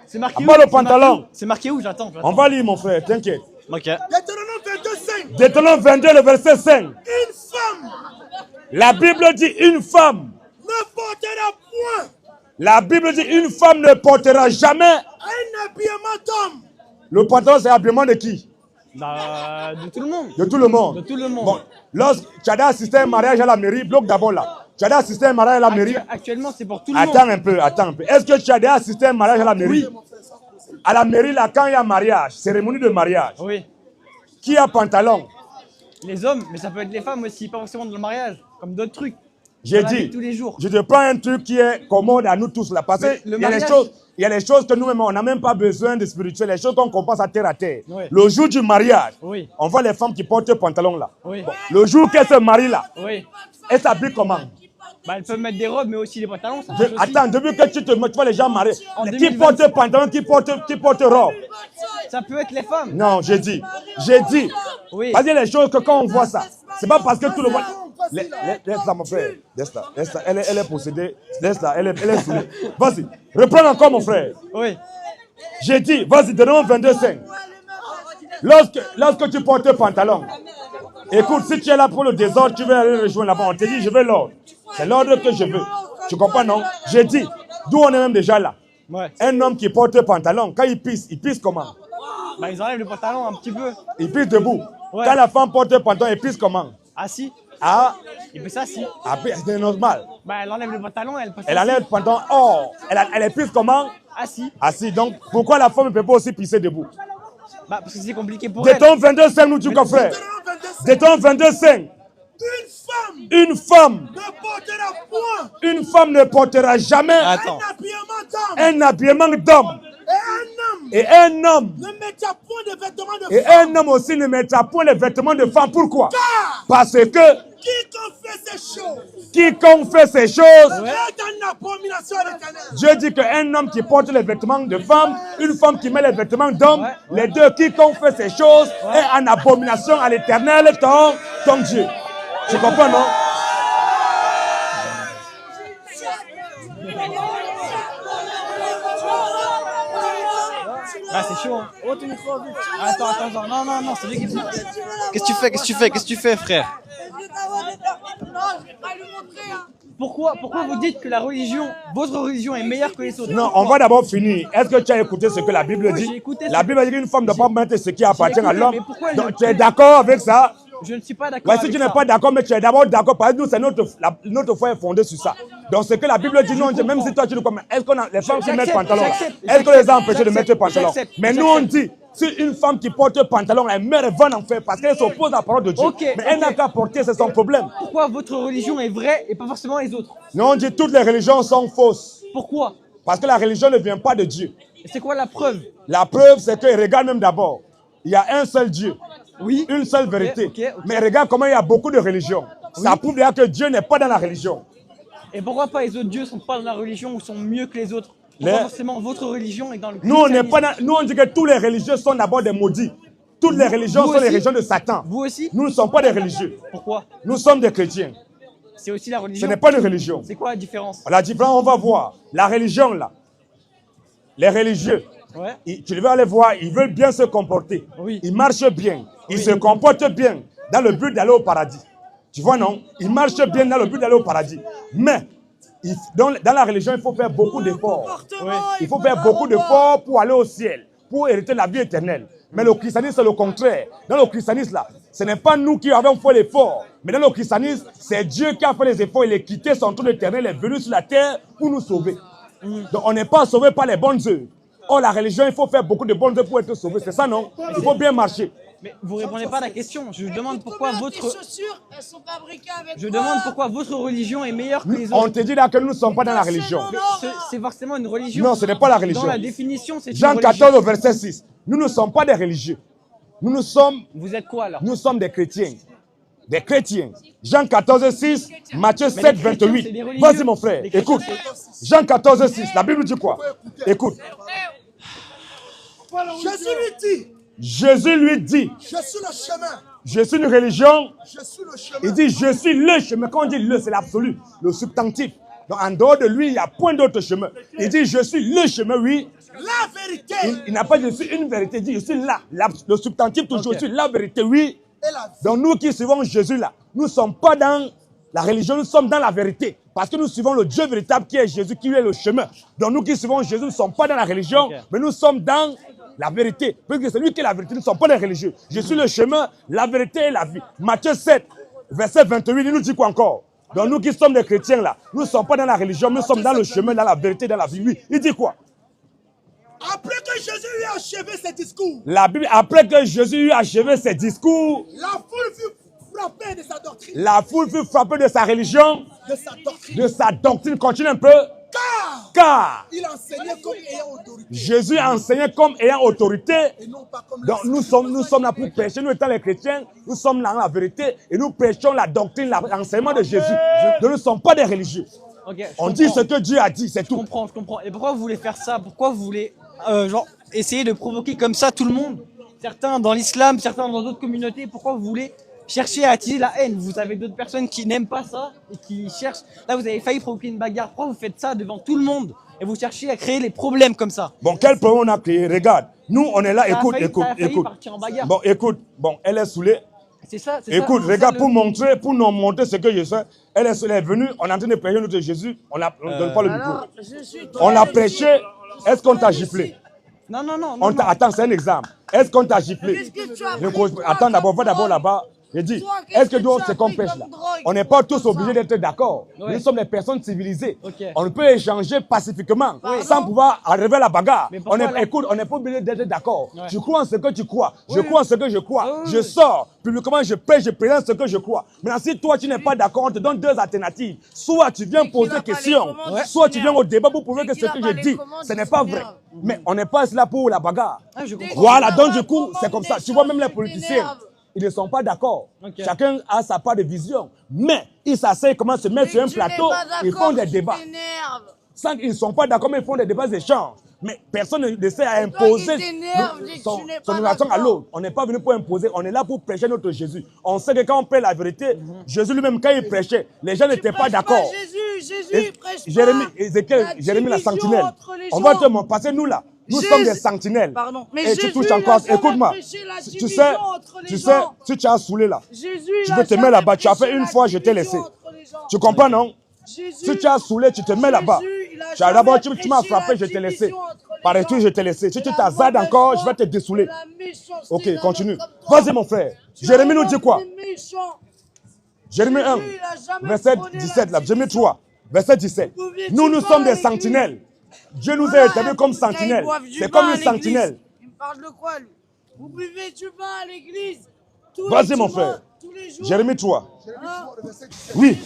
C'est marqué où? Le pantalon. C'est marqué où? J'attends. On va lire, mon frère, t'inquiète. Ok. Deutéronome 22:5. Deutéronome 22, le verset 5. Une femme La Bible dit une femme. ne portera point La Bible dit une femme ne portera jamais. un habillement d'homme. Le pantalon, c'est l'habillement de qui? De tout le monde. De tout le monde. De tout le monde. Bon, lorsque tu as assisté à un mariage à la mairie, bloque d'abord là. Tu as déjà assisté à un mariage à la mairie? Actuellement, c'est pour tout le monde. Attends un peu. Est-ce que tu as déjà assisté à un mariage à la mairie? Oui. À la mairie, là, quand il y a mariage, cérémonie de mariage, Oui. qui a pantalon? Les hommes, mais ça peut être les femmes aussi, pas forcément dans le mariage, comme d'autres trucs. J'ai Dans la vie dit, de tous les jours. je te prends un truc qui est commode à nous tous là. Parce Mais qu'il le y a les mariage- choses, il y a les choses que nous-mêmes, on n'a même pas besoin de spirituel, les choses qu'on compense à terre. Oui. Le jour du mariage, Oui. on voit les femmes qui portent pantalon là. Oui. Le jour qu'elles se marient là, Oui. elles s'habillent comment? Bah, elles peuvent mettre des robes, mais aussi des pantalons. Ça marche aussi. Attends, depuis que tu vois les gens mariés, En qui 2026. portent pantalon, qui portent robe? Ça peut être les femmes. Non, j'ai dit. Oui. Parce qu'il y a les choses que quand on voit ça, c'est pas parce que tout le monde. Laisse-la, mon frère. Laisse-la. Elle est possédée. Laisse-la. Elle est saoulée. Vas-y. Reprends encore, mon frère. Oui. J'ai dit, vas-y, Deutéronome 22:5. Lorsque tu portes pantalon, écoute, si tu es là pour le désordre, tu veux aller rejoindre là-bas. On te dit, je veux l'ordre. C'est l'ordre que je veux. Tu comprends, non? J'ai dit, d'où on est même déjà là. Ouais. Un homme qui porte pantalon, quand il pisse comment? Bah, ils enlèvent le pantalon un petit peu. Il pisse debout. Ouais. Quand la femme porte pantalon, il pisse comment? Assis. Ah, Et puis ça, si. c'est normal. Bah, elle enlève le pantalon, elle passe Elle assis. enlève le pantalon. Oh, elle pisse comment? Assis. Assis. Donc, pourquoi la femme ne peut pas aussi pisser debout? Bah, parce que c'est compliqué pour elle. Deutéronome 22:5 nous dit quoi, frère? Deutéronome 22:5. Une femme ne portera jamais Attends. un habillement d'homme. Et un homme Ne mettra point de vêtements de Et femme. un homme aussi ne mettra point les vêtements de femme. Pourquoi? Parce que Quiconque fait ces choses quiconque fait ces choses, est en abomination à l'Éternel. Dieu dit qu'un homme qui porte les vêtements de femme, une femme qui met les vêtements d'homme, les deux, quiconque fait ces choses est en abomination à l'Éternel, ton Dieu. Tu comprends, non? Ah, c'est chaud, hein. Attends. Non, c'est lui qui fait. Qu'est-ce que tu fais, frère? Pourquoi vous dites que votre religion est meilleure que les autres? Non, on va d'abord finir. Est-ce que tu as écouté ce que la Bible Oui, dit? j'ai écouté La ça. Bible dit qu'une femme ne doit pas mettre ce qui appartient à écouté, l'homme. mais pourquoi elle Donc, ne- tu es d'accord avec ça? Je ne suis pas d'accord. Ouais, si tu n'es pas d'accord, mais tu es d'abord d'accord, parce que nous, c'est notre foi est fondée sur ça. Donc, ce que la Bible dit, non, même si toi tu le comprends, est-ce qu'on a les femmes qui mettent pantalon, est-ce qu'on les a empêchées de mettre pantalon? Mais nous, on dit, si une femme qui porte pantalon, elle meurt, elle va en enfer parce qu'elle s'oppose à la parole de Dieu. Mais elle n'a qu'à porter, c'est son problème. Pourquoi votre religion est vraie et pas forcément les autres? Non, on dit toutes les religions sont fausses. Pourquoi? Parce que la religion ne vient pas de Dieu. C'est quoi la preuve? La preuve, c'est que, regarde même d'abord, il y a un seul Dieu. Oui. Une seule vérité. Ok. Mais regarde comment il y a beaucoup de religions. Ça prouve déjà que Dieu n'est pas dans la religion. Et pourquoi pas les autres dieux sont pas dans la religion ou sont mieux que les autres? Pourquoi forcément votre religion est dans le Nous, on n'est pas dans... Nous, on dit que tous les religieux sont d'abord des maudits. Toutes les religions sont les religions de Satan. Vous aussi? Nous ne sommes pas des religieux. Pourquoi? Nous sommes des chrétiens. C'est aussi la religion. Ce n'est pas une religion. C'est quoi la différence? La différence, on va voir. La religion, là, les religieux, tu vas aller voir, ils veulent bien se comporter. Oui. Ils marchent bien. Ils se comportent bien dans le but d'aller au paradis. Tu vois, non? Ils marchent bien dans le but d'aller au paradis. Mais, dans la religion, il faut faire beaucoup d'efforts. Il faut faire beaucoup d'efforts pour aller au ciel, pour hériter la vie éternelle. Mais le christianisme, c'est le contraire. Dans le christianisme, là, ce n'est pas nous qui avons fait l'effort. Mais dans le christianisme, c'est Dieu qui a fait les efforts. Il a quitté son trône éternel, il est venu sur la terre pour nous sauver. Donc, on n'est pas sauvé par les bonnes œuvres. Or, la religion, il faut faire beaucoup de bonnes œuvres pour être sauvé. C'est ça, non? Il faut bien marcher. Mais vous répondez pas à la question. Je demande pourquoi votre... chaussures, elles sont fabriquées avec Je demande pourquoi votre religion est meilleure que les On autres. te dit là que nous ne sommes pas dans la religion. C'est forcément une religion. Non, ce n'est pas la religion. Dans la définition, c'est une Jean religion. 14, verset 6. Nous ne sommes pas des religieux. Nous sommes... Vous êtes quoi alors? Nous sommes des chrétiens. Des chrétiens. Jean 14, 6, Matthieu 7, 28. Vas-y mon frère, écoute. Jean 14, 6, la Bible dit quoi? Écoute. Jésus lui dit, je suis le chemin. Je suis une religion. Je suis le chemin. Il dit, je suis le chemin. Quand on dit le, c'est l'absolu, le substantif. Donc en dehors de lui, il n'y a point d'autre chemin. Il dit, je suis le chemin, oui. La vérité. Il n'a pas dit, je suis une vérité. Il dit, je suis là. Le substantif toujours, je suis la vérité, oui. Donc nous qui suivons Jésus là, nous ne sommes pas dans la religion, nous sommes dans la vérité. Parce que nous suivons le Dieu véritable qui est Jésus, qui est le chemin. Donc nous qui suivons Jésus, nous ne sommes pas dans la religion, mais nous sommes dans la vérité. Parce que c'est lui qui est la vérité, nous ne sommes pas des religieux. Je suis le chemin, la vérité et la vie. Matthieu 7, verset 28, il nous dit quoi encore? Donc nous qui sommes des chrétiens là, nous ne sommes pas dans la religion, nous sommes dans le chemin, dans la vérité, dans la vie. Oui, il dit quoi? Après que Jésus eut achevé ses discours, la Bible, après que Jésus eut achevé ses discours, la foule fut frappée de sa doctrine. La foule fut frappée de sa religion, de sa doctrine. Continue un peu. Car il enseignait comme ayant autorité. Jésus enseignait comme ayant autorité. Et non pas comme donc nous sommes là pour prêcher. Nous étant les chrétiens, nous sommes là dans la vérité et nous prêchons la doctrine, l'enseignement de Jésus. Donc nous ne sommes pas des religieux. On dit ce que Dieu a dit, c'est tout. Je comprends. Et pourquoi vous voulez faire ça? Pourquoi vous voulez essayer de provoquer comme ça tout le monde? Certains dans l'islam, certains dans d'autres communautés. Pourquoi vous voulez chercher à attiser la haine? Vous avez d'autres personnes qui n'aiment pas ça et qui cherchent. Là, vous avez failli provoquer une bagarre. Pourquoi vous faites ça devant tout le monde et vous cherchez à créer les problèmes comme ça? Bon, quel problème on a créé? Regarde, nous on est là, écoute. Bon, écoute, bon, elle est saoulée. C'est ça. Écoute, regarde, pour nous montrer ce que je sais. Elle est venue, on est en train de prêcher notre Jésus. On ne donne pas le micro. On l'a prêché. Est-ce qu'on t'a giflé? Non. Attends, c'est un exemple. Est-ce qu'on t'a giflé? Attends, va d'abord là-bas. Je dis, est-ce que nous, c'est qu'on pêche là? On n'est pas tous obligés d'être d'accord. Nous sommes des personnes civilisées. On peut échanger pacifiquement sans pouvoir arriver à la bagarre. Écoute, on n'est pas obligé d'être d'accord. Tu crois en ce que tu crois. Je crois en ce que je crois. Je sors publiquement, je pêche, je présente ce que je crois. Maintenant, si toi, tu n'es pas d'accord, on te donne deux alternatives. Soit tu viens poser des questions, soit tu viens au débat pour prouver que ce que je dis, ce n'est pas vrai. Mais on n'est pas là pour la bagarre. Voilà, donc du coup, c'est comme ça. Tu vois, même les politiciens, ils ne sont pas d'accord. Chacun a sa part de vision. Mais ils s'asseyent comment se mettre sur un plateau, ils font des débats. Ils ne sont pas d'accord, mais ils font des débats, des échanges. Mais personne ne sait à imposer son relation à l'autre. On n'est pas venu pour imposer, on est là pour prêcher notre Jésus. On sait que quand on prêche la vérité, Jésus lui-même, quand il prêchait, les gens n'étaient pas d'accord. Jésus prêche Jérémie la sentinelle. On va te montrer, parce que nous là, nous sommes des sentinelles. Et tu touches encore. Écoute-moi. Tu sais, si tu as saoulé là, tu peux te mettre là-bas. Tu as fait une fois, je t'ai laissé. Tu comprends, non? Si tu as saoulé, tu te mets là-bas. D'abord, tu m'as frappé, je t'ai laissé. Par exemple, je t'ai laissé. Si tu t'azades encore, je vais te dessouler. Ok, continue. Vas-y, mon frère. Jérémie nous dit quoi? Jérémie 1, verset 17, là. Jérémie 3, verset 17. Nous sommes des sentinelles. Dieu nous a établis comme sentinelles. C'est comme une sentinelle. Il me parle de quoi, lui? Vous buvez du vin à l'église. Vas-y, mon frère. Jérémie 3. Oui.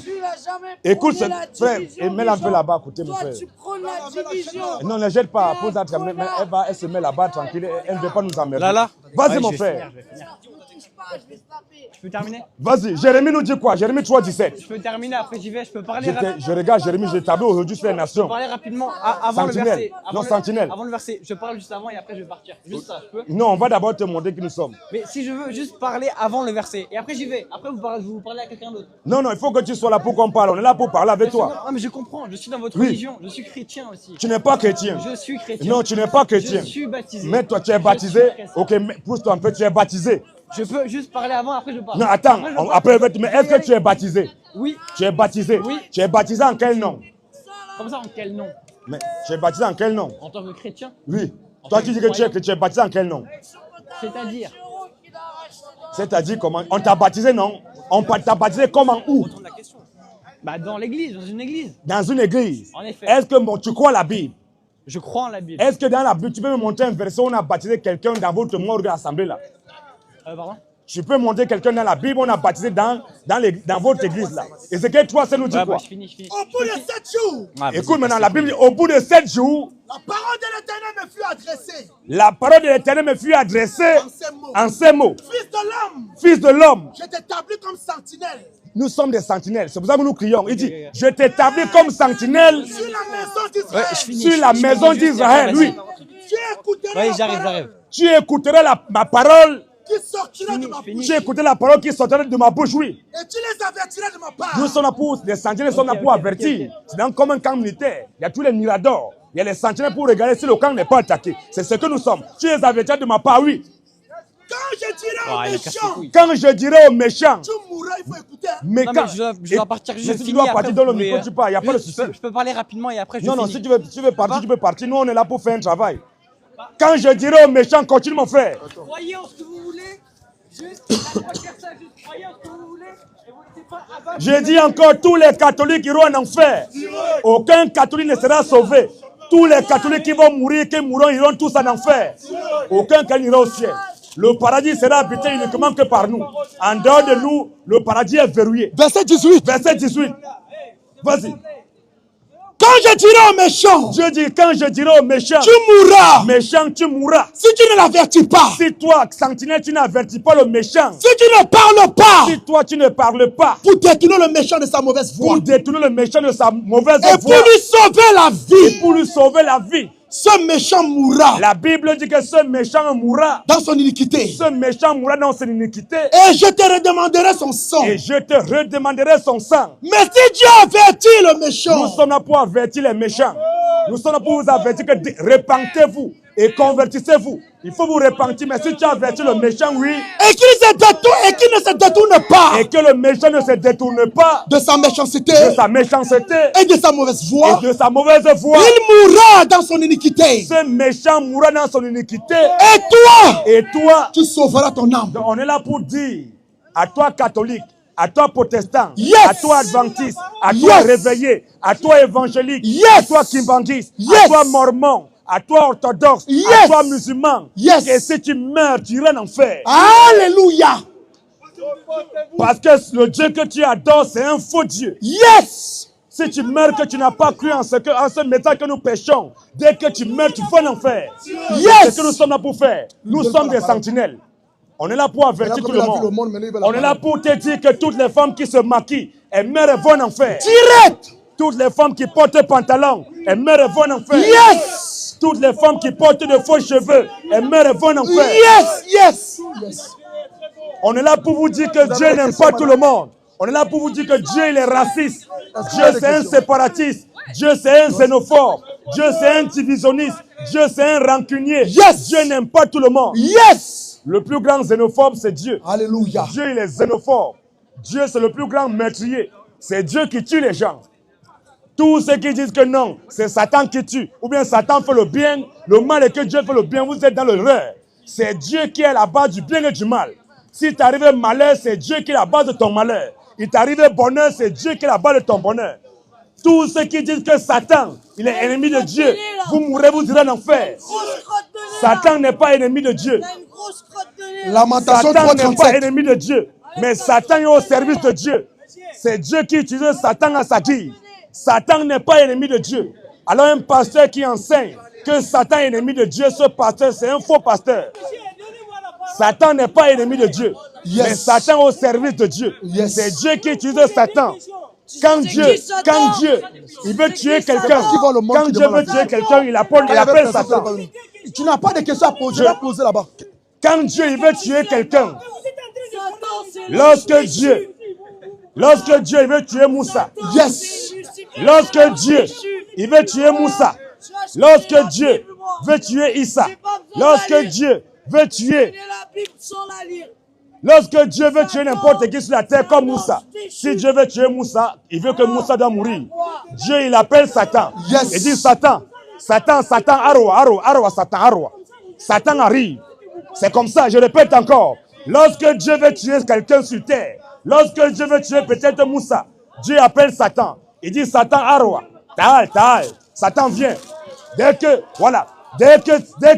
Écoute, frère, et mets-la un peu là-bas à côté, mon frère. Non, ne jette pas. Elle se met là-bas tranquille. Elle ne veut pas nous emmerder. Là. Vas-y, mon frère. Je peux terminer? Vas-y. Jérémie nous dit quoi? Jérémie 3, 17. Je peux terminer, après j'y vais. Je peux parler Je regarde Jérémie, j'ai tablé aujourd'hui sur les Je nations. peux parler rapidement avant le Sentinelle. verset. Non, sentinelle. Avant le verset. Je parle juste avant et après je vais partir. Juste ça, je peux? Non, on va d'abord te montrer qui nous sommes. Mais si je veux juste parler avant le verset et après j'y vais. Après vous parlez à quelqu'un d'autre. Non, il faut que tu sois là pour qu'on parle. On est là pour parler avec toi. Non, mais je comprends. Je suis dans votre Oui. religion. Je suis chrétien aussi. Tu n'es pas chrétien. Je suis chrétien. Non, tu n'es pas chrétien. Je suis baptisé. Mais toi, tu es baptisé. Ok, pousse-toi un peu, tu es baptisé. Je peux juste parler avant, après je parle. Non, attends, après, mais est-ce que tu es baptisé? Oui. Tu es baptisé? Oui. Tu es baptisé en quel nom? Comme ça, en quel nom? Mais tu es baptisé en quel nom? En tant que chrétien? Oui. Toi, tu dis que tu es baptisé en quel nom? C'est-à-dire? C'est-à-dire comment? On t'a baptisé, non? On t'a baptisé comment? Où? Bah dans l'église, dans une église. Dans une église. En effet. Est-ce que tu crois la Bible? Je crois en la Bible. Est-ce que dans la Bible, tu peux me montrer un verset où on a baptisé quelqu'un dans votre morgue d'assemblée là? Pardon? Tu peux montrer quelqu'un dans la Bible, on a baptisé dans votre église là. Ézéchiel 3, ça nous dit quoi? Je finis. Au bout de 7 jours, Écoute maintenant, la Bible dit, au bout de 7 jours, la parole de l'Éternel me fut adressée la parole de l'Éternel me fut adressée en ces mots. en ces mots. Fils de l'homme, Fils de l'homme, je t'établis comme sentinelle nous sommes des sentinelles. C'est pour ça que nous crions. Il dit, je t'établis comme sentinelle sur la maison d'Israël. sur la maison d'Israël. Oui, Tu écouteras Oui, la j'arrive. parole tu écouteras ma parole. qui sortira de ma bouche. Tu écouteras la parole qui sortira de ma bouche, oui. Et tu les avertiras de ma part. Nous sommes là pour, les sentinelles sont là pour avertir. C'est dans comme un camp militaire. Il y a tous les miradors. Il y a les sentinelles pour regarder si le camp n'est pas attaqué. C'est ce que nous sommes. Tu les avertiras de ma part, oui. Quand je dirai aux méchants, Quand je dirai aux méchants, tu mourras, il faut écouter. mais Non, quand mais je dois partir. mais si tu dois partir dans le micro, tu pars. Il n'y a pas de souci. Je peux parler rapidement et après je Non, finis. si tu veux partir, tu peux partir. Nous, on est là pour faire un travail. Quand je dirai aux méchants, continue mon frère. Croyez en ce que vous voulez. Juste croyez en ce que vous voulez. Et vous ne laissez pas abattre. Je dis encore, tous les catholiques iront en enfer. Aucun catholique ne sera sauvé. Tous les catholiques qui vont mourir, qui mourront, iront tous en enfer. Aucun qui ira au ciel. Le paradis sera habité uniquement que par nous. En dehors de nous, le paradis est verrouillé. Verset 18. Verset 18. Vas-y. Quand je dirai aux méchants, Dieu dit, quand je dirai aux méchants, tu mourras. méchant, tu mourras. Si tu ne l'avertis pas, Si toi, sentinelle, tu n'avertis pas le méchant, si tu ne parles pas, si toi, tu ne parles pas pour détourner le méchant de sa mauvaise voie, pour détourner le méchant de sa mauvaise et pour voie, lui sauver la vie, pour lui sauver la vie, ce méchant mourra la Bible dit que ce méchant mourra. dans son iniquité. Ce méchant mourra dans son iniquité. Et je te redemanderai son sang. Et je te redemanderai son sang. Mais si Dieu avertit le Nous méchant, sommes là pour avertir les méchants. Nous sommes là pour vous avertir que repentez-vous et convertissez-vous. Il faut vous repentir, mais si tu avertis le méchant, oui, et qu'il ne se détourne pas et que le méchant ne se détourne pas de sa méchanceté de sa méchanceté et de sa mauvaise voie, et de sa mauvaise voie, il mourra dans son iniquité. ce méchant mourra dans son iniquité. Et Et toi, tu sauveras ton âme. on est là pour dire à toi catholique, à toi protestant, Yes. à toi adventiste, à toi Yes. réveillé, à toi évangélique, Yes. à toi kimbangiste, Yes. à toi mormon, à toi orthodoxe, à Yes. toi musulman. Yes. Et si tu meurs, tu iras en enfer. Alléluia. Parce que le Dieu que tu adores, c'est un faux Dieu. Yes. Si tu meurs, que tu n'as pas cru en ce message que nous péchons, dès que tu meurs, tu vas en enfer. Yes. C'est ce que nous sommes là pour faire. Nous sommes des sentinelles. On est là pour avertir tout le monde. On est là pour te dire que toutes les femmes qui se maquillent, elles meurent et vont en enfer. Direct. Toutes les femmes qui portent pantalon, elles meurent et vont en enfer. Yes. Toutes les femmes qui portent de faux cheveux, elles meurent et vont en enfer. Yes. On est là pour vous dire que Dieu n'aime pas tout le monde. On est là pour vous dire que Dieu il est raciste. Dieu c'est un séparatiste. Dieu c'est un xénophobe. Dieu c'est un divisionniste. Dieu c'est un rancunier. Yes. Dieu n'aime pas tout le monde. Yes. Le plus grand xénophobe, c'est Dieu. Alléluia. Dieu, il est xénophobe. Dieu, c'est le plus grand meurtrier. C'est Dieu qui tue les gens. Tous ceux qui disent que non, c'est Satan qui tue, ou bien Satan fait le bien, le mal et que Dieu fait le bien, vous êtes dans l'erreur. C'est Dieu qui est la base du bien et du mal. Si t'arrive malheur, c'est Dieu qui est la base de ton malheur. Il t'arrive bonheur, c'est Dieu qui est la base de ton bonheur. Tous ceux qui disent que Satan, il est ennemi de Dieu, vous mourrez, vous irez en enfer. Satan n'est pas ennemi de Dieu. Lamentation Satan n'est pas 3:37. ennemi de Dieu. Mais Satan est au service de Dieu. C'est Dieu qui utilise Satan à sa guise. Satan n'est pas ennemi de Dieu. Alors un pasteur qui enseigne que Satan est ennemi de Dieu, ce pasteur, c'est un faux pasteur. Satan n'est pas ennemi de Dieu. Mais Satan est au service de Dieu. C'est Dieu qui utilise Satan. Quand Dieu, il veut tuer quelqu'un, quand Dieu veut tuer quelqu'un, il appelle Satan. Tu n'as pas de questions à poser, je vais poser là-bas. Quand Dieu il veut tuer quelqu'un, lorsque Dieu il veut tuer Moussa, Yes. lorsque Dieu il veut tuer Moussa, lorsque Dieu veut tuer Issa, lorsque Dieu veut tuer, lorsque Dieu veut tuer n'importe qui sur la terre comme Moussa, si Dieu veut tuer Moussa, il veut que Moussa doit mourir. Dieu il appelle Satan. Yes. Il dit Satan, Satan, Satan, Satan arrive. C'est comme ça, je répète encore. Lorsque Dieu veut tuer quelqu'un sur terre, lorsque Dieu veut tuer peut-être Moussa, Dieu appelle Satan. Il dit Satan, Arwa, Taal. Satan vient. Dès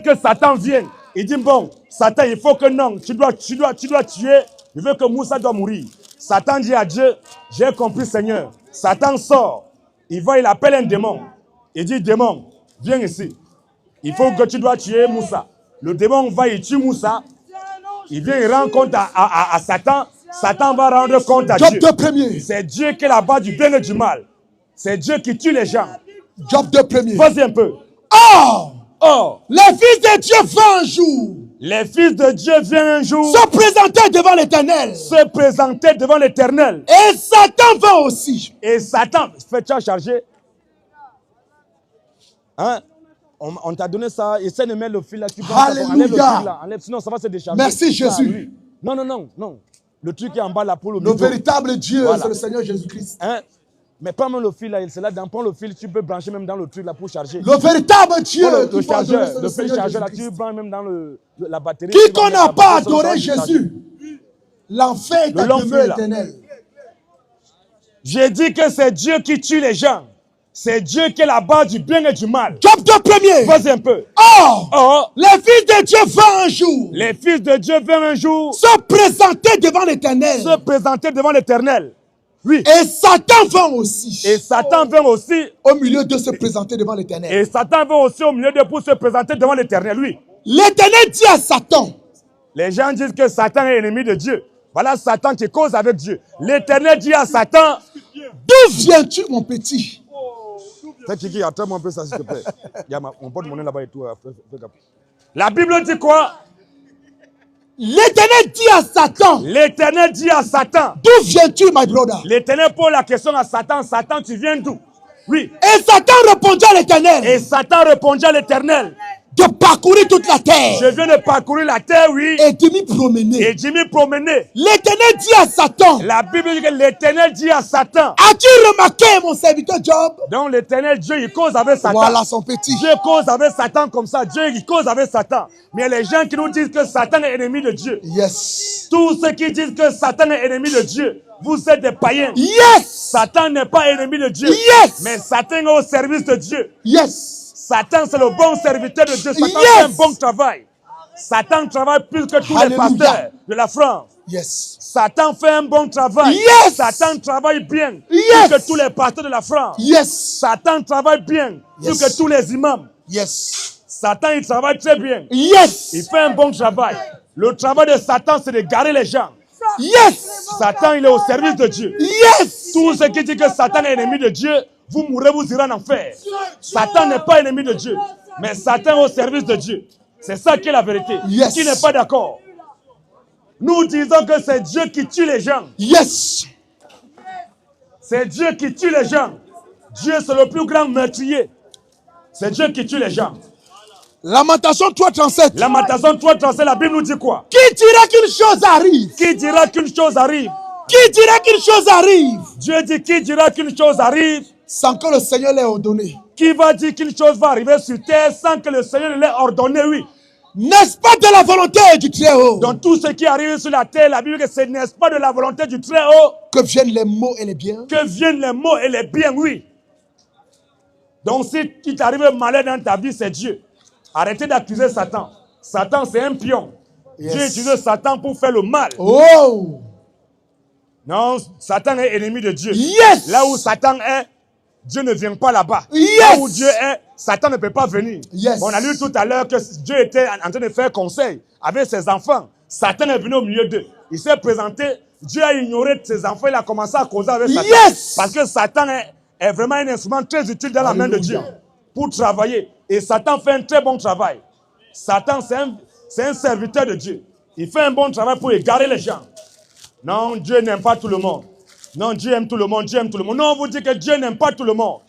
que Satan vient, il dit bon, Satan, il faut que non, tu dois tuer. Il veut que Moussa doit mourir. Satan dit à Dieu, j'ai compris Seigneur. Satan sort. Il appelle un démon. Il dit démon, viens ici. Il faut que tu dois tuer Moussa. Le démon va, il tue Moussa. Il vient, il rend compte à Satan. Satan va rendre compte à Job Dieu. 2:1. C'est Dieu qui est la base du bien et du mal. C'est Dieu qui tue les gens. Job 2:1. Vas-y un peu. Or, les fils de Dieu vont un jour Les fils de Dieu viennent un jour se présenter devant l'Éternel. se présenter devant l'Éternel. Et Satan va aussi. Et Satan, fais-tu à charger? Hein? On t'a donné ça, essaie de mettre le fil là. Alléluia. Enlève le fil là, sinon ça va se décharger. Merci, Jésus. Non. Le truc est en bas là pour le Le bidon. véritable Dieu, Voilà. c'est le Seigneur Jésus-Christ. Hein? Mais pas même le fil là, c'est là, prends le fil, tu peux brancher même dans le truc là pour charger. Le véritable Dieu Prends le qui va adorer, chargeur, c'est le fil Seigneur chargeur là, Jésus-Christ. tu branches même dans la batterie. Quiconque n'a pas adoré Jésus, l'enfer est Le à long demeure fil, là. éternelle. J'ai dit que c'est Dieu qui tue les gens. C'est Dieu qui est la base du bien et du mal. Job 2:1. Vas-y un peu. Or, les fils de Dieu vont un jour Les fils de Dieu viennent un jour se présenter devant l'Éternel. se présenter devant l'Éternel. Oui. Et Satan va aussi. Et Satan vient aussi. Au milieu de se présenter devant l'Éternel. Et Satan vient aussi au milieu de pour se présenter devant l'Éternel. Oui. L'Éternel dit à Satan, Les gens disent que Satan est ennemi de Dieu. Voilà Satan qui cause avec Dieu. L'Éternel dit à Satan, d'où viens-tu, mon petit? c'est Kiki, attends-moi un peu ça s'il te plaît. Il y a mon porte-monnaie là-bas et tout. La Bible dit quoi? L'Éternel dit à Satan, L'Éternel dit à Satan. d'où viens-tu, my brother? L'Éternel pose la question à Satan. Satan, tu viens d'où? Oui. Et Satan répondit à l'Éternel, Et Satan répondit à l'Éternel. de parcourir toute la terre Je viens de parcourir la terre, oui. et de m'y promener. Et de m'y promener. L'Éternel dit à Satan, La Bible dit que l'Éternel dit à Satan. as-tu remarqué mon serviteur Job? Donc l'Éternel, Dieu, il cause avec Satan. Voilà son petit. Dieu cause avec Satan comme ça. Dieu, il cause avec Satan. Mais les gens qui nous disent que Satan est ennemi de Dieu. Yes. Tous ceux qui disent que Satan est ennemi de Dieu, vous êtes des païens. Yes. Satan n'est pas ennemi de Dieu. Yes. Mais Satan est au service de Dieu. Yes. Satan, c'est le bon serviteur de Dieu. Satan Yes. fait un bon travail. Satan travaille plus que tous Alléluia. les pasteurs de la France. Yes. Satan fait un bon travail. Yes. Satan travaille bien Yes. plus que tous les pasteurs de la France. Yes. Satan travaille bien plus Yes. que tous les imams. Yes. Satan, il travaille très bien. Yes. Il fait un bon travail. Le travail de Satan, c'est de garer les gens. Yes. Satan, il est au service de Dieu. Yes. Tous ceux qui disent que Satan est ennemi de Dieu, vous mourrez, vous irez en enfer. Satan n'est pas ennemi de Dieu, mais Satan est au service de Dieu. C'est ça qui est la vérité. Yes. Qui n'est pas d'accord? Nous disons que c'est Dieu qui tue les gens. Yes. C'est Dieu qui tue les gens. Dieu, c'est le plus grand meurtrier. C'est Dieu qui tue les gens. Lamentation 3:37. Lamentation 3:37, la Bible nous dit quoi? Qui dira qu'une chose arrive? Qui dira qu'une chose arrive? Qui dira qu'une chose arrive? Dieu dit qui dira qu'une chose arrive? sans que le Seigneur l'ait ordonné. Qui va dire qu'une chose va arriver sur terre sans que le Seigneur l'ait ordonné, oui. N'est-ce pas de la volonté du Très-Haut Donc tout ce qui arrive sur la terre, la Bible dit que ce n'est pas de la volonté du Très-Haut que viennent les maux et les biens? que viennent les maux et les biens, oui. Donc si il t'arrive un malheur dans ta vie, c'est Dieu. Arrêtez d'accuser Satan. Satan, c'est un pion. Yes. Dieu utilise Satan pour faire le mal. Oh! Non, Satan est ennemi de Dieu. Yes! Là où Satan est, Dieu ne vient pas là-bas. Yes! Là où Dieu est, Satan ne peut pas venir. Yes. On a lu tout à l'heure que Dieu était en train de faire conseil avec ses enfants. Satan est venu au milieu d'eux. Il s'est présenté. Dieu a ignoré ses enfants. Il a commencé à causer avec Satan. Yes! Parce que Satan est vraiment un instrument très utile dans la main de Dieu pour travailler. Et Satan fait un très bon travail. Satan, c'est un serviteur de Dieu. Il fait un bon travail pour égarer les gens. Non, Dieu n'aime pas tout le monde. Non, Dieu aime tout le monde, Dieu aime tout le monde. Non, on vous dit que Dieu n'aime pas tout le monde.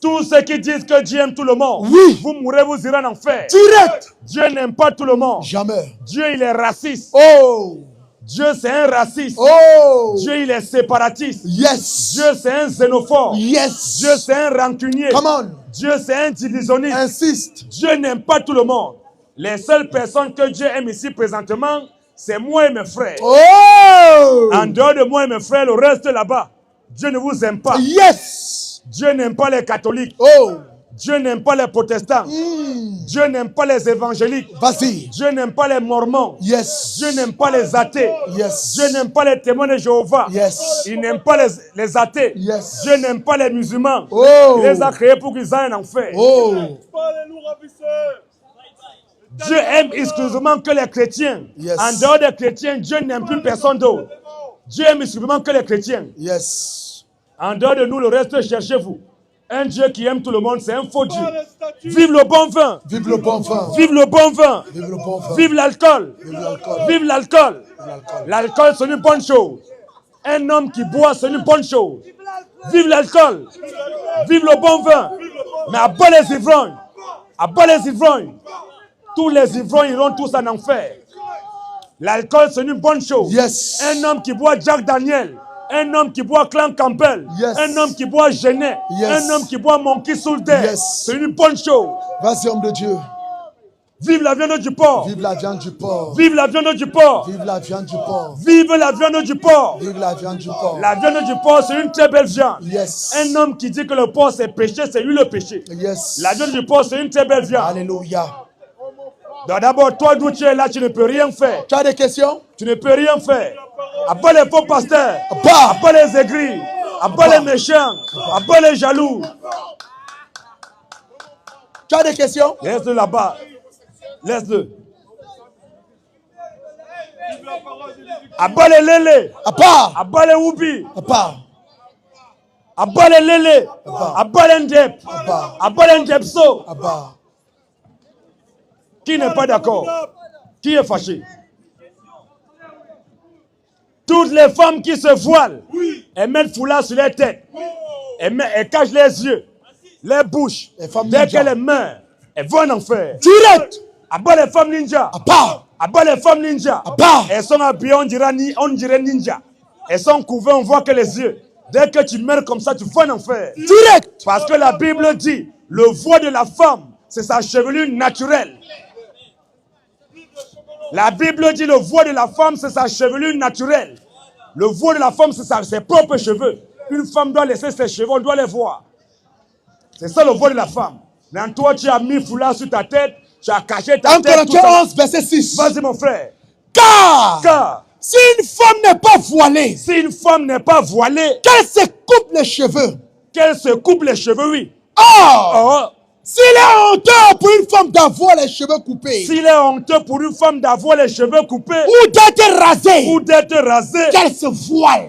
Tous ceux qui disent que Dieu aime tout le monde, oui, vous mourrez, vous irez en enfer. Direct. Dieu n'aime pas tout le monde. Jamais. Dieu, il est raciste. Oh! Dieu, c'est un raciste. Oh! Dieu, il est séparatiste. Yes. Dieu, c'est un xénophobe. Yes. Dieu, c'est un rancunier. Come on. Dieu, c'est un divisionniste. Insiste. Dieu n'aime pas tout le monde. Les seules personnes que Dieu aime ici présentement, c'est moi et mes frères. Oh! En dehors de moi et mes frères, le reste là-bas, Dieu ne vous aime pas. Yes. Dieu n'aime pas les catholiques. Oh! Dieu n'aime pas les protestants. Dieu n'aime pas les évangéliques. Vas-y. Dieu n'aime pas les mormons. Yes. Dieu n'aime pas les athées. Yes. Dieu n'aime pas les témoins de Jéhovah. Yes. Il n'aime pas les athées. Yes. Dieu n'aime pas les musulmans. Oh! Il les a créés pour qu'ils aillent en enfer. Oh! Dieu aime exclusivement que les chrétiens. Yes. En dehors des chrétiens, Dieu n'aime plus personne d'autre. Dieu aime exclusivement que les chrétiens. Yes. En dehors de nous, le reste, cherchez-vous. Un Dieu qui aime tout le monde, c'est un faux Dieu. Vive le bon vin. Vive le bon vin. Vive le bon vin. Vive le bon vin. Vive l'alcool. Vive l'alcool. Vive l'alcool. L'alcool, c'est une bonne chose. Un homme qui boit, c'est une bonne chose. Vive l'alcool. Vive le bon vin. Mais à bas les ivrognes. À bas les ivrognes. Tous les ivrognes iront tous en enfer. L'alcool, c'est une bonne chose. Yes. Un homme qui boit Jack Daniel. Un homme qui boit Clan Campbell. Yes. Un homme qui boit Genet. Yes. Un homme qui boit Monkey Soldier. Yes. C'est une bonne chose. Vas-y, homme de Dieu. Vive la viande du porc. Vive la viande du porc. Vive la viande du porc. Vive la viande du porc. Vive la viande du porc. Vive la viande du porc. La viande du porc, c'est une très belle viande. Yes. Un homme qui dit que le porc c'est péché, c'est lui le péché. Yes. La viande du porc, c'est une très belle viande. Alléluia. Donc d'abord, toi d'où tu es là, tu ne peux rien faire. Tu as des questions? Tu ne peux rien faire. Abat les faux pasteurs. Bah. Abat les aigris. Abat les méchants. Abat les jaloux. Tu as des questions? Laisse-le là-bas. Laisse-le. Abat les lélés. Apa. Abat les woubi. Apa. Abat les lélés. Abat les ndep. Abat les ndepso. Apa. Qui n'est pas d'accord? Qui est fâché? Toutes les femmes qui se voilent, elles mettent foulard sur leur tête. Elles cachent les yeux, les bouches. Dès qu'elles meurent, elles vont en enfer. Direct. Abat les femmes ninja. Apa. Abat les femmes ninja. Apa. Elles sont habillées, on dirait ninja. Elles sont couvertes, on voit que les yeux. Dès que tu meurs comme ça, tu vas en enfer. Direct. Parce que la Bible dit, le voile de la femme, c'est sa chevelure naturelle. La Bible dit le voile de la femme, c'est sa chevelure naturelle. Le voile de la femme, c'est ses propres cheveux. Une femme doit laisser ses cheveux, on doit les voir. C'est ça le voile de la femme. Mais toi, tu as mis foulard sur ta tête, tu as caché ta tête. 1 Corinthiens 11, verset 6. Vas-y mon frère. Car si une femme n'est pas voilée, si une femme n'est pas voilée, qu'elle se coupe les cheveux. Qu'elle se coupe les cheveux, oui. Or, s'il est honteux pour une femme d'avoir les cheveux coupés, s'il est honteux pour une femme d'avoir les cheveux coupés, ou d'être rasée, ou d'être rasée, qu'elle se voile.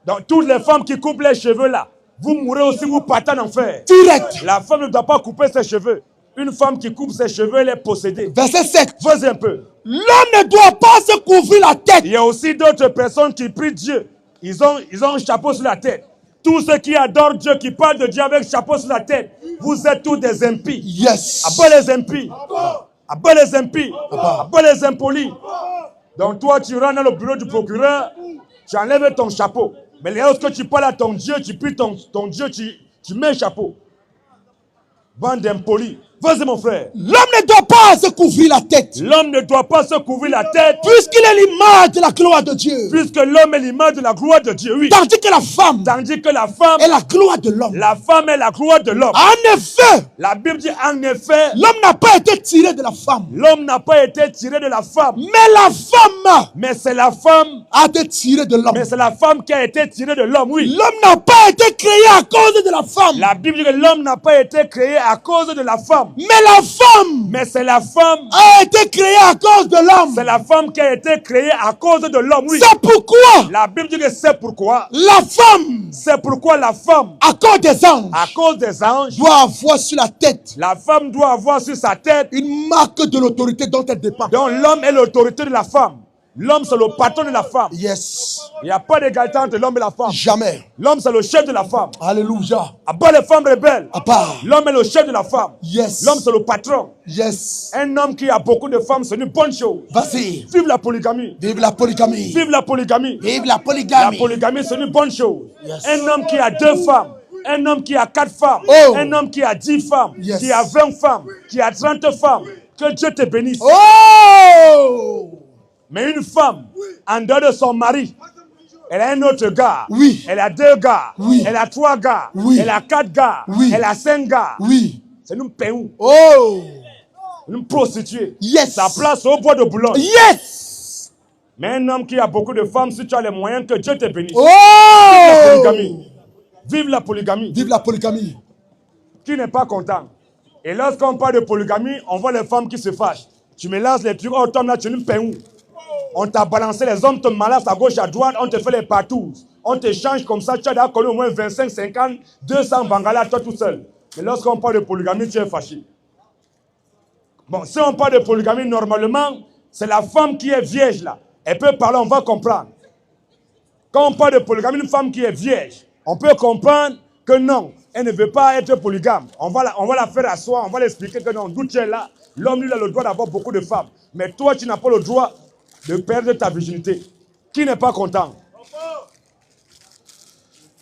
Donc toutes les femmes qui coupent les cheveux là, vous mourrez aussi, vous partez en enfer. Direct. La femme ne doit pas couper ses cheveux. Une femme qui coupe ses cheveux, elle est possédée. Verset 7. Vas-y un peu. L'homme ne doit pas se couvrir la tête. Il y a aussi d'autres personnes qui prient Dieu. Ils ont un chapeau sur la tête. Tous ceux qui adorent Dieu, qui parlent de Dieu avec chapeau sur la tête, vous êtes tous des impies. Yes. Abat les impies. Abat les impies. Abat les impolis. Donc toi, tu rentres dans le bureau du procureur, tu enlèves ton chapeau. Mais lorsque tu parles à ton Dieu, tu pries ton Dieu, Tu mets un chapeau. Bande d'impolis. Vas-y mon frère. L'homme ne doit pas se couvrir la tête. L'homme ne doit pas se couvrir la tête. Puisqu'il est l'image de la gloire de Dieu. Puisque l'homme est l'image de la gloire de Dieu. Oui. Tandis que la femme est la gloire de l'homme. La femme est la gloire de l'homme. En effet, La Bible dit en effet. l'homme n'a pas été tiré de la femme. L'homme n'a pas été tiré de la femme. Mais la femme Mais c'est la femme. a été tirée de l'homme. Mais c'est la femme qui a été tirée de l'homme. Oui. L'homme n'a pas été créé à cause de la femme. La Bible dit que l'homme n'a pas été créé à cause de la femme. Mais la femme Mais c'est la femme. a été créée à cause de l'homme. C'est la femme qui a été créée à cause de l'homme. Oui. C'est pourquoi La Bible dit que c'est pourquoi. la femme, C'est pourquoi la femme, à cause des anges, à cause des anges, doit avoir sur la tête la femme doit avoir sur sa tête. une marque de l'autorité dont elle dépend. Donc l'homme est l'autorité de la femme. L'homme c'est le patron de la femme. Yes. Il n'y a pas d'égalité entre l'homme et la femme. Jamais. L'homme c'est le chef de la femme. Alléluia. À bas les femmes rebelles. À part. L'homme est le chef de la femme. Yes. L'homme c'est le patron. Yes. Un homme qui a beaucoup de femmes, c'est une bonne chose. Vas-y. Vive la polygamie. Vive la polygamie. Vive la polygamie. Vive la La polygamie. polygamie, c'est une bonne chose. Yes. Un homme qui a 2 femmes, un homme qui a 4 femmes, Oh. un homme qui a 10 femmes, Yes. qui a 20 femmes, qui a 30 femmes. Que Dieu te bénisse. Oh! Mais une femme, en dehors de son mari, elle a un autre gars. Oui. Elle a 2 gars. Oui. Elle a 3 gars. Oui. Elle a 4 gars. Oui. Elle a 5 gars. Oui. C'est une péou, Oh! une prostituée. Yes. Sa place au bois de Boulogne. Yes. Mais un homme qui a beaucoup de femmes, si tu as les moyens, que Dieu te bénisse. Oh! La polygamie. Vive la polygamie. Vive la polygamie. Qui n'est pas content. Et lorsqu'on parle de polygamie, on voit les femmes qui se fâchent. Tu me lances les trucs, oh Tom là, tu es une péou. On t'a balancé, les hommes te malassent à gauche, à droite, on te fait les partout. On te change comme ça, tu as connu au moins 25, 50, 200 bangalas, toi tout seul. Mais lorsqu'on parle de polygamie, tu es fâché. Bon, si on parle de polygamie, normalement, c'est la femme qui est vierge là. Elle peut parler, on va comprendre. Quand on parle de polygamie, une femme qui est vierge, on peut comprendre que non, elle ne veut pas être polygame. On va la faire asseoir, on va l'expliquer que non, d'où tu es là, l'homme lui a le droit d'avoir beaucoup de femmes. Mais toi, tu n'as pas le droit de perdre ta virginité. Qui n'est pas content?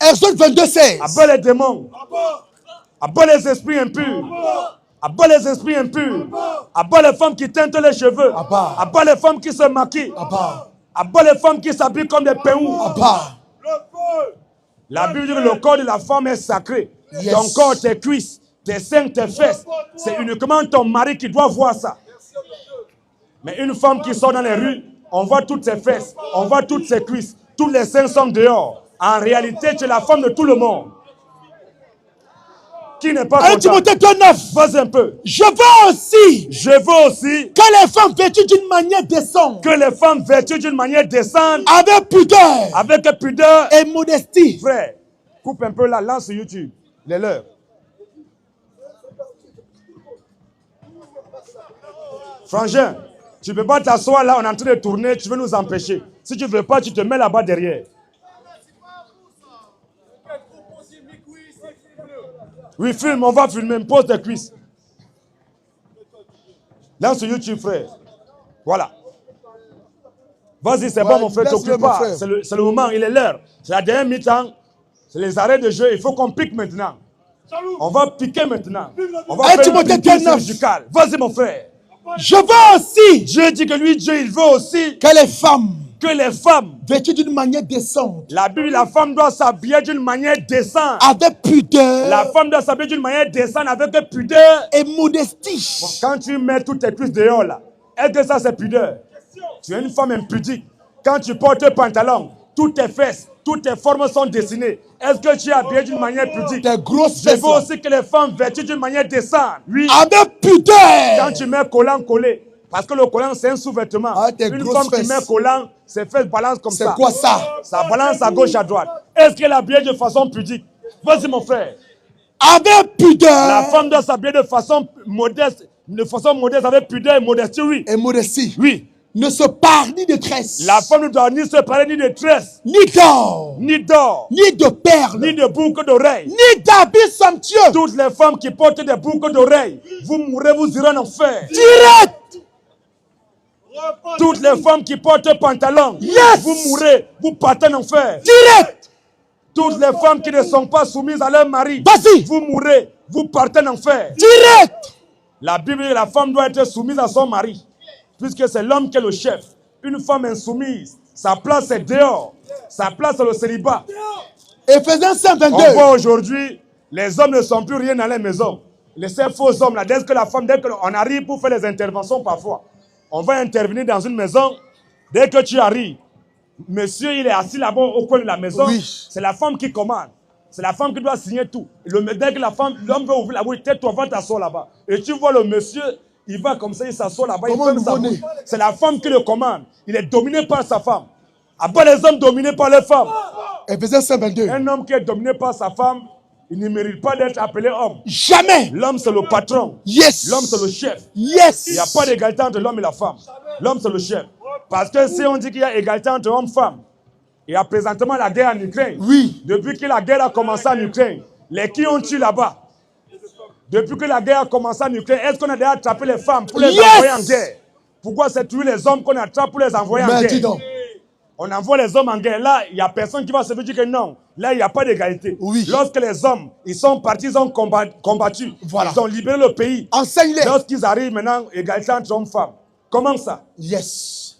Exode 22, 16. Abat les démons. Abat les esprits impurs. Abat les esprits impurs. Abat les femmes qui teintent les cheveux. Abat. Abat les femmes qui se maquillent. Abba. Abat les femmes qui s'habillent comme des péous. Abba. La Bible dit que le corps de la femme est sacré. Yes. Ton corps, tes cuisses, tes seins, tes fesses. C'est uniquement ton mari qui doit voir ça. Mais une femme qui sort dans les rues, on voit toutes ses fesses, on voit toutes ses cuisses, tous les seins sont dehors. En réalité, tu es la femme de tout le monde. Qui n'est pas 1 content? Timothée 2,9. Vas-y un peu. Je veux aussi Je veux aussi que les femmes vêtues d'une manière décente, que les femmes vêtues d'une manière décente, avec pudeur avec pudeur. et modestie. Frère, coupe un peu là, lance sur YouTube. Les leurs. Frangin, tu ne peux pas t'asseoir là, on est en train de tourner, tu veux nous empêcher. Si tu ne veux pas, tu te mets là-bas derrière. Oui, filme, on va filmer, pose tes cuisses. Lance sur YouTube, frère. Voilà. Vas-y, c'est bon, mon frère, laisse-le, t'occupe mon pas. frère. C'est le moment, il est l'heure. C'est la dernière mi-temps. C'est les arrêts de jeu, il faut qu'on pique maintenant. On va piquer maintenant. On va faire Timothée une piqûre 2,9. musicale. Vas-y, mon frère. Je veux aussi Dieu dit que lui, Dieu, il veut aussi que les femmes que les femmes, vêtues d'une manière décente, la Bible, la femme doit s'habiller d'une manière décente. avec pudeur La femme doit s'habiller d'une manière décente avec pudeur. et modestie. Quand tu mets toutes tes cuisses dehors là, est-ce que ça c'est pudeur? Tu es une femme impudique. Quand tu portes un pantalon, toutes tes fesses, toutes tes formes sont dessinées. Est-ce que tu es habillé d'une manière pudique? Tes grosses Je fesses. veux aussi que les femmes vêtues d'une manière décente. Oui. Avec pudeur. Quand tu mets collant collé, parce que le collant c'est un sous-vêtement. Ah, tes Une grosses femme qui fesses. met collant, ses fesses balancent comme ça. C'est quoi ça? Ça balance à gauche, à droite. Est-ce qu'elle est habillée de façon pudique? Vas-y mon frère. Avec pudeur La femme doit s'habiller de façon modeste avec pudeur et modestie, oui. et modestie. Oui. Ne se parle ni de tresse, La femme ne doit ni se parler ni de tresse, ni d'or, ni d'or, ni de perles, ni de boucles d'oreilles. ni d'habits somptueux. Toutes les femmes qui portent des boucles d'oreilles, vous mourrez, vous irez en enfer. Direct. Toutes les femmes qui portent un pantalon, Yes. vous mourrez, vous partez en enfer. Direct. Toutes les femmes qui ne sont pas soumises à leur mari, Vas-y. vous mourrez, vous partez en enfer. Direct. La Bible dit que la femme doit être soumise à son mari, puisque c'est l'homme qui est le chef. Une femme insoumise, sa place est dehors. Sa place est le célibat. Éphésiens 5, On 22. voit aujourd'hui, les hommes ne sont plus rien dans les maisons. Ces faux hommes là, dès qu'on arrive pour faire les interventions parfois, on va intervenir dans une maison, dès que tu arrives, monsieur il est assis là-bas au coin de la maison, Oui. c'est la femme qui commande. C'est la femme qui doit signer tout. Dès que l'homme veut ouvrir la bouche, tais-toi, va t'asseoir là-bas. Et tu vois le monsieur, il va comme ça, il s'assoit là-bas, il Comment ferme nous sa connaît? bouche. C'est la femme qui le commande. Il est dominé par sa femme. Après les hommes dominés par les femmes. Éphésiens 5, 22. Un homme qui est dominé par sa femme, il ne mérite pas d'être appelé homme. Jamais. L'homme, c'est le patron. Yes. L'homme, c'est le chef. Yes. Il n'y a pas d'égalité entre l'homme et la femme. L'homme, c'est le chef. Parce que si on dit qu'il y a égalité entre homme et femme, il y a présentement la guerre en Ukraine. Oui. Depuis que la guerre a commencé en Ukraine, les qui ont tué là-bas? Depuis que la guerre a commencé en Ukraine, est-ce qu'on a déjà attrapé les femmes pour les envoyer en guerre? Pourquoi c'est toujours les hommes qu'on attrape pour les envoyer en Mais dis guerre? donc. On envoie les hommes en guerre. Là, il n'y a personne qui va se dire que non. Là, il n'y a pas d'égalité. Oui. Lorsque les hommes, ils sont partis, ils ont combattu. Voilà. Ils ont libéré le pays. Enseigne-les. Lorsqu'ils arrivent maintenant, égalité entre hommes et femmes. Comment ça? Yes.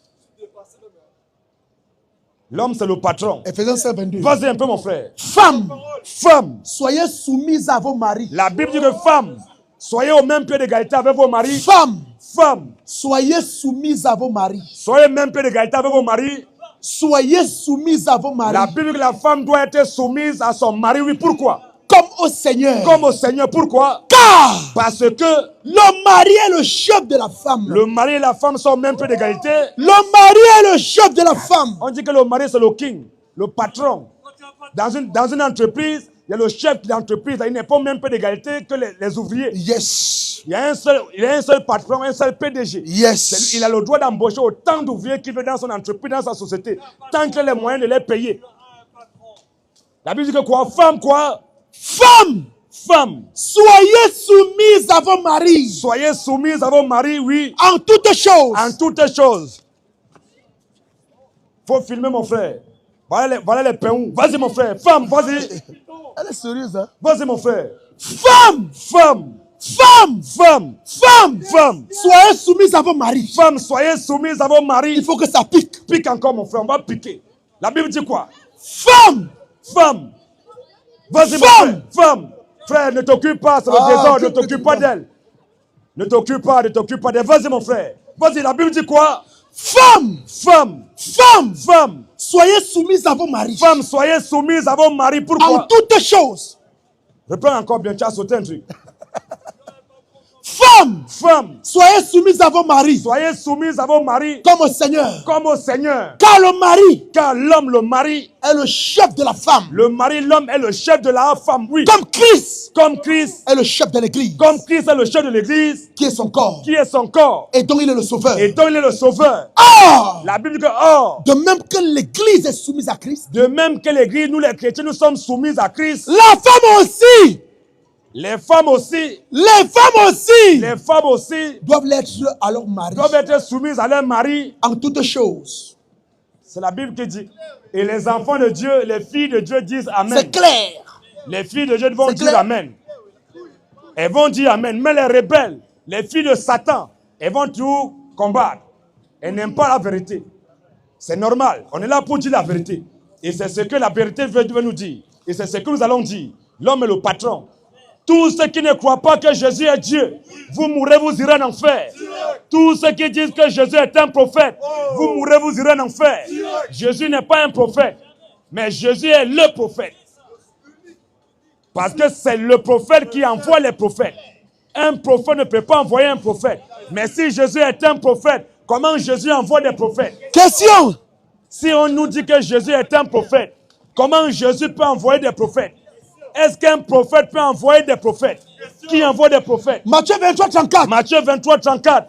L'homme, c'est le patron. Éphésiens 5, 22. Vas-y un peu, mon frère. Femmes, Femme. soyez soumises à vos maris. La Bible dit que femme, soyez au même pied d'égalité avec vos maris. Femmes, Femme, soyez soumises à vos maris. soyez au même pied d'égalité avec vos maris. Soyez soumises à vos La maris. Bible dit que la femme doit être soumise à son mari. Oui, pourquoi? Comme au Seigneur. Comme au Seigneur. Pourquoi? Car Parce que le mari est le chef de la femme. le mari et la femme sont au même pied d'égalité. Le mari est le chef de la femme. On dit que le mari, c'est le king, le patron. Dans une entreprise, il y a le chef de l'entreprise. Il n'est pas au même pied d'égalité que les ouvriers. Yes. Il y a un seul patron, un seul PDG. Yes. Il a le droit d'embaucher autant d'ouvriers qu'il veut dans son entreprise, dans sa société, tant qu'il a les moyens de les payer. La Bible dit que quoi? Femme, quoi? Femmes, Femme, soyez soumises à vos maris. soyez soumises à vos maris, oui, En toutes choses. en toutes choses. Faut filmer, mon frère. Voilà les péons. Vas-y, mon frère. Femme, vas-y. Elle est sérieuse, hein? Vas-y, mon frère. Femmes, Femme, femmes, femme, femmes, femme. soyez soumises à vos maris. Femme, soyez soumises à vos maris. Il faut que ça pique. Pique encore, mon frère. On va piquer. La Bible dit quoi? Femmes, Femme. Vas-y, mon Femme. frère. Femme. Frère, ne t'occupe pas, c'est le Ah, désordre, ne que t'occupe tu pas dis. d'elle. Ne t'occupe pas d'elle. Vas-y, mon frère. Vas-y, la Bible dit quoi? femmes, Femme. femmes, Femme. soyez soumises à vos maris. Femme, soyez soumises à vos maris. En Pourquoi? toutes choses. Reprends encore bien, tu as sauté un truc. Femmes, Femme, soyez soumises à vos maris. soyez soumises à vos maris Comme au Seigneur. comme au Seigneur. Car le mari Car l'homme, le mari, est le chef de la femme. l'homme est le chef de la femme, oui. Comme Christ Comme Christ, est le chef de l'église. comme Christ est le chef de l'église, Qui est son corps. qui est son corps, Et dont il est le sauveur. et dont il est le sauveur. Or, La Bible dit que, or, de même que l'église est soumise à Christ, de même que l'église, nous les chrétiens, nous sommes soumis à Christ. la femme aussi, Les femmes aussi, les femmes aussi doivent doivent l'être à leur mari. être soumises à leur mari. En toutes choses. C'est la Bible qui dit. Et les enfants de Dieu, les filles de Dieu disent Amen. C'est clair. Les filles de Dieu vont C'est dire clair. Amen. Elles vont dire Amen. Mais les rebelles, les filles de Satan, elles vont tout combattre. Elles n'aiment pas la vérité. C'est normal. On est là pour dire la vérité. Et c'est ce que la vérité veut nous dire. Et c'est ce que nous allons dire. L'homme est le patron. Tous ceux qui ne croient pas que Jésus est Dieu, vous mourrez, vous irez en enfer. Tous ceux qui disent que Jésus est un prophète, vous mourrez, vous irez en enfer. Jésus n'est pas un prophète, mais Jésus est le prophète. Parce que c'est le prophète qui envoie les prophètes. Un prophète ne peut pas envoyer un prophète. Mais si Jésus est un prophète, comment Jésus envoie des prophètes? Question. Si on nous dit que Jésus est un prophète, comment Jésus peut envoyer des prophètes? Est-ce qu'un prophète peut envoyer des prophètes? Qui envoie des prophètes? Matthieu 23, 34. Matthieu 23, 34.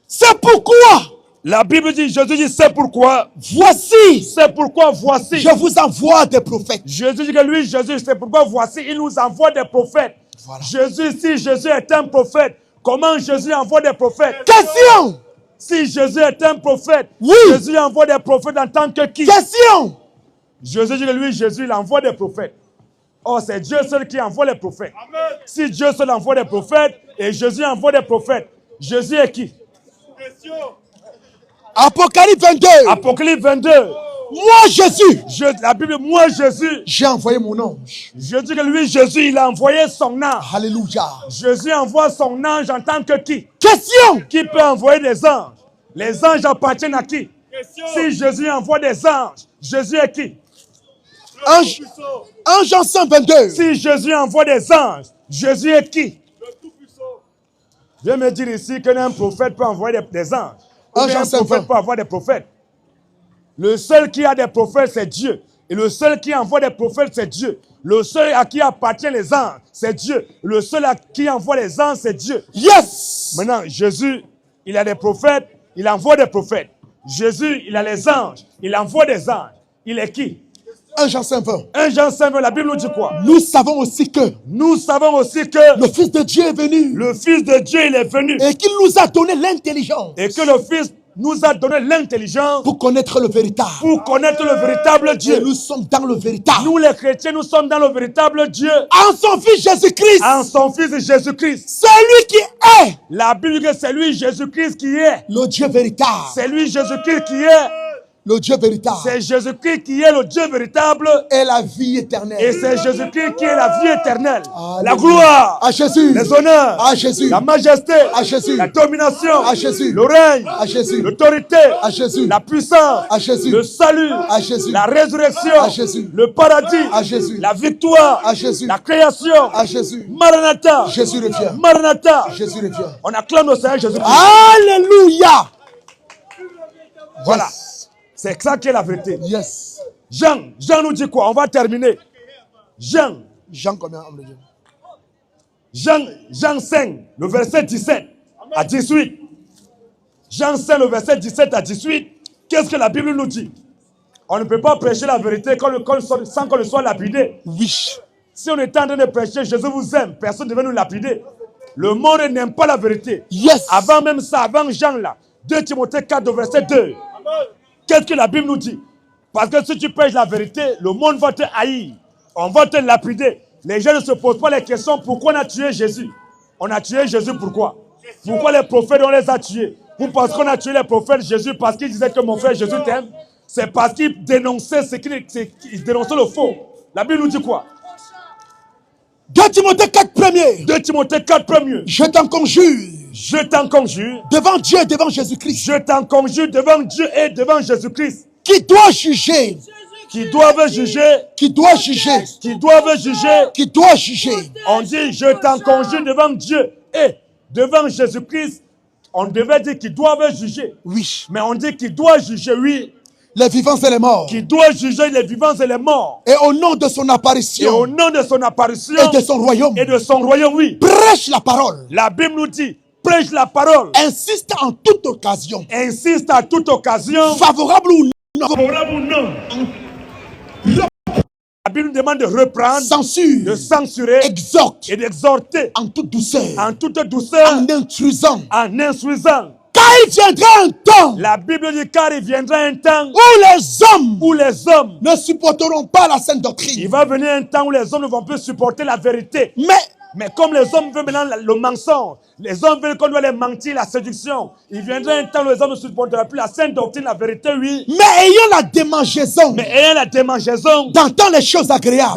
C'est pourquoi, La Bible dit, Jésus dit, c'est pourquoi, voici, voici. je vous envoie des prophètes. Jésus dit que lui, Jésus, c'est pourquoi voici, il nous envoie des prophètes. Voilà. Jésus, si Jésus est un prophète, comment Jésus envoie des prophètes? Jésus dit que lui, Jésus, il envoie des prophètes. Or, c'est Dieu seul qui envoie les prophètes. Amen. Si Dieu seul envoie des prophètes et Jésus envoie des prophètes, Jésus est qui? Apocalypse 22. Apocalypse 22. Moi, Jésus. La Bible, moi, Jésus. J'ai envoyé mon ange. Je dis que lui, Jésus, il a envoyé son ange. Alléluia. Jésus envoie son ange en tant que qui? Question. Qui peut envoyer des anges? Les anges appartiennent à qui? Question. Si Jésus envoie des anges, Jésus est qui? Ange 122. Si Jésus envoie des anges, Jésus est qui? Le Tout-Puissant. Je vais me dire ici qu'un prophète peut envoyer des anges. Ou Ange bien un prophète peut avoir des prophètes. Le seul qui a des prophètes, c'est Dieu. Et le seul qui envoie des prophètes, c'est Dieu. Le seul à qui appartient les anges, c'est Dieu. Le seul à qui envoie les anges, c'est Dieu. Yes. Maintenant, Jésus, il a des prophètes, il envoie des prophètes. Jésus, il a les anges, il envoie des anges. Il est qui? 1 Jean 5:20. 1 Jean 5:20, la Bible nous dit quoi? Nous savons aussi que le Fils de Dieu est venu. le Fils de Dieu, il est venu. Et qu'il nous a donné l'intelligence. Et que le Fils nous a donné l'intelligence Pour connaître le véritable. pour connaître le véritable Et Dieu. nous sommes dans le véritable. Nous, les chrétiens, nous sommes dans le véritable Dieu. En son Fils Jésus-Christ. En son Fils Jésus-Christ. Celui qui est La Bible dit que c'est lui, Jésus-Christ, qui est. le Dieu véritable. C'est lui, Jésus-Christ, qui est. Le Dieu véritable. C'est Jésus-Christ qui est le Dieu véritable. Et la vie éternelle. Et c'est Jésus-Christ qui est la vie éternelle. Alléluia. La gloire. À Jésus. Les honneurs. À Jésus. La majesté. À Jésus. La domination. À Jésus. Le règne. À Jésus. L'autorité. À Jésus. La puissance. À Jésus. Le salut. À Jésus. La résurrection. À Jésus. Le paradis. À Jésus. La victoire. À Jésus. La création. À Jésus. Maranatha. Jésus revient. Maranatha. Jésus revient. On acclame le Seigneur Jésus-Christ. Alléluia. Voilà. C'est ça qui est la vérité. Yes. Jean nous dit quoi? On va terminer. Jean Combien, homme de Dieu? Jean 5, le verset 17 à 18. Jean 5, le verset 17 à 18. Qu'est-ce que la Bible nous dit? On ne peut pas prêcher la vérité sans qu'on ne soit lapidé. Oui. Si on est en train de prêcher, Jésus vous aime, personne ne devait nous lapider. Le monde n'aime pas la vérité. Yes. Avant même ça, avant Jean là, 2 Timothée 4, verset 2. Qu'est-ce que la Bible nous dit? Parce que si tu prêches la vérité, le monde va te haïr. On va te lapider. Les gens ne se posent pas les questions pourquoi on a tué Jésus. On a tué Jésus pourquoi? Pourquoi les prophètes on les a tués? Vous pensez qu'on a tué les prophètes Jésus parce qu'ils disaient que mon frère Jésus t'aime? C'est parce qu'ils dénonçaient ils dénonçaient le faux. La Bible nous dit quoi? 2 Timothée 4 premier. 2 Timothée 4 premier. Je t'en conjure. Je t'en conjure. Devant Dieu et devant Jésus-Christ. Je t'en conjure devant Dieu et devant Jésus-Christ. Qui doit juger. Qui doivent juger. Qui doit juger. Qui doivent juger. Qui doit juger. On dit je t'en conjure devant Dieu et devant Jésus-Christ. On devait dire qu'ils doivent juger. Oui. Mais on dit qu'il doit juger, oui. Les vivants et les morts. Qui doit juger les vivants et les morts. Et au nom de son apparition. Et au nom de son apparition. Et de son royaume. Et de son royaume, oui. Prêche la parole. La Bible nous dit, prêche la parole. Insiste en toute occasion. Insiste à toute occasion. Favorable ou non. Favorable ou non. La Bible nous demande de reprendre, censure, de censurer, exhorte et d'exhorter en toute douceur, en intrusant, en instruisant. Car il viendra un temps, la Bible dit car il viendra un temps où les hommes ne supporteront pas la sainte doctrine. Il va venir un temps où les hommes ne vont plus supporter la vérité. Mais comme les hommes veulent maintenant le mensonge, les hommes veulent qu'on doit les mentir, la séduction. Il viendra un temps où les hommes ne supporteront plus la sainte doctrine, la vérité, oui. Mais ayant la démangeaison, d'entendre les choses agréables,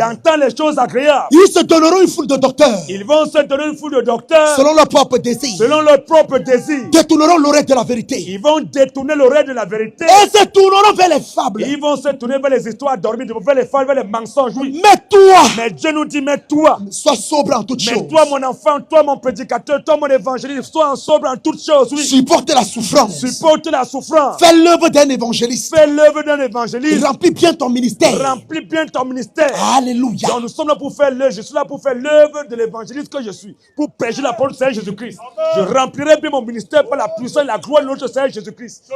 ils se donneront une foule de docteurs. Ils vont se donner une foule de docteurs. Selon leur propre désir. Selon leur propre désir. Détourneront l'oreille de la vérité. Ils vont détourner l'oreille de la vérité. Et se tourneront vers les fables. Ils vont se tourner vers les histoires dormies, vers les fables, vers les mensonges, oui. Mais toi, mais Dieu nous dit, mais toi, sois sobre en toutes choses. Mais toi, mon enfant, toi, mon prédicateur, toi, mon évangéliste, sois sobre en toutes choses, oui. Supporte la souffrance. Supporte la souffrance. Fais l'œuvre d'un évangéliste. Fais l'œuvre d'un évangéliste. Remplis bien ton ministère. Remplis bien ton ministère. Alléluia. Donc nous sommes là pour faire l'œuvre. Je suis là pour faire l'œuvre de l'évangéliste que je suis. Pour prêcher la parole du Seigneur Jésus-Christ. Je remplirai bien mon ministère par la puissance et la gloire de notre Seigneur Jésus-Christ.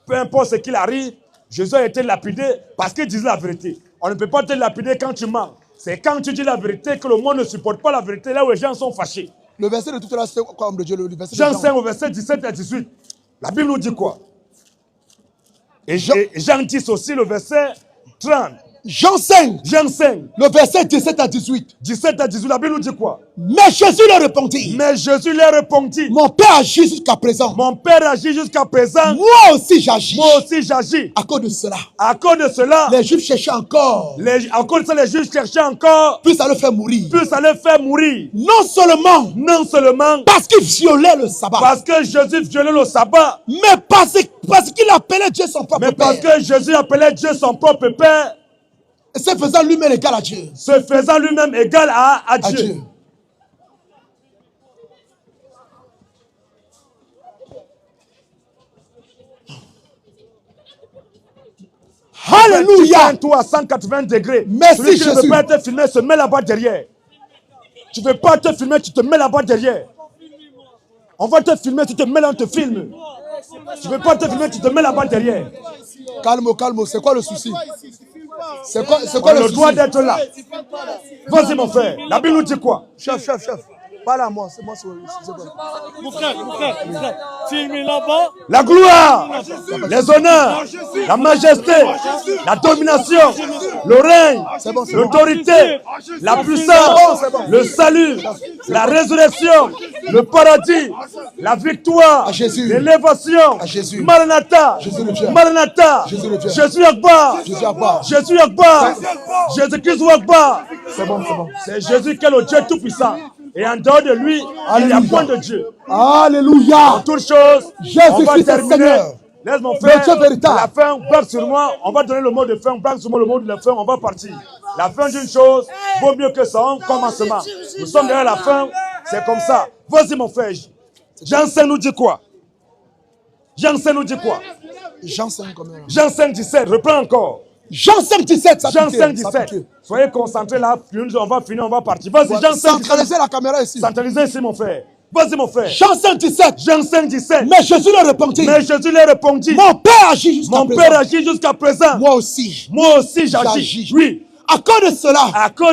Peu importe ce qu'il arrive, Jésus a été lapidé parce qu'il disait la vérité. On ne peut pas te lapider quand tu mens. C'est quand tu dis la vérité que le monde ne supporte pas la vérité, là où les gens sont fâchés. Le verset de tout à l'heure, c'est quoi, homme de Dieu, le verset Jean 5, au verset 17 à 18. La Bible nous dit quoi? Et Jean 10 aussi, le verset 30. Jean 5, Jean 5, le verset 17 à 18. 17 à 18, la Bible nous dit quoi? Mais Jésus leur répondit. Mais Jésus leur répondit. Mon Père agit jusqu'à présent. Mon Père agit jusqu'à présent. Moi aussi j'agis. Moi aussi j'agis. À cause de cela, À cause de cela, les Juifs cherchaient encore. à cause de ça, les Juifs cherchaient encore. Puis ça le fait mourir. Puis ça les fait mourir. Non seulement Parce qu'il violait le sabbat. Parce que Jésus violait le sabbat. Mais parce qu'il appelait Dieu son propre Mais parce Père. que Jésus appelait Dieu son propre Père. Et se faisant lui-même égal à Dieu. Se faisant lui-même égal à Dieu. Alléluia. Toi à 180 degrés. Merci Celui qui Jésus. ne veut pas te filmer se met là-bas derrière. Tu ne veux pas te filmer, tu te mets là-bas derrière. On va te filmer, tu te mets là, on te filme. Tu ne veux pas te filmer, tu te mets là-bas derrière. Calme, c'est quoi le souci? C'est quoi On le le souci? droit d'être là. Vas-y mon frère, la Bible nous dit quoi? Chef. Parle à moi, c'est moi. Mon frère, filmez là-bas. La gloire, les honneurs, la majesté, la domination, le règne, l'autorité, la puissance, le salut, la résurrection, le paradis, la victoire, l'élévation. Maranatha, Maranatha, Jésus Akbar, Jésus Akbar, Jésus-Christ Akbar. C'est bon. C'est Jésus qui est le Dieu tout-puissant. Et en dehors de lui, il n'y a point de Dieu. Alléluia. En toutes choses, on va terminer. Laisse mon frère, la fin, braque sur moi. On va donner le mot de fin, braque sur moi le mot de fin, on va partir. La fin d'une chose vaut mieux que son commencement. Nous sommes derrière la fin, c'est comme ça. Vas-y mon frère. Jean 5 nous dit quoi? Jean 5 nous dit quoi? Jean 5 combien? Jean 5, 17, reprends encore. Jean 5, 17. Jean 5, 17. Soyez concentrés là, on va finir, on va partir. Vas-y, Jean 5, 17. Centralisez la caméra ici. Centralisez ici, mon frère. Vas-y, mon frère. Jean 5, 17. Jean 5, 17. Mais Jésus leur répondit. Mon Père agit jusqu'à présent. Moi aussi j'agis. Oui. À cause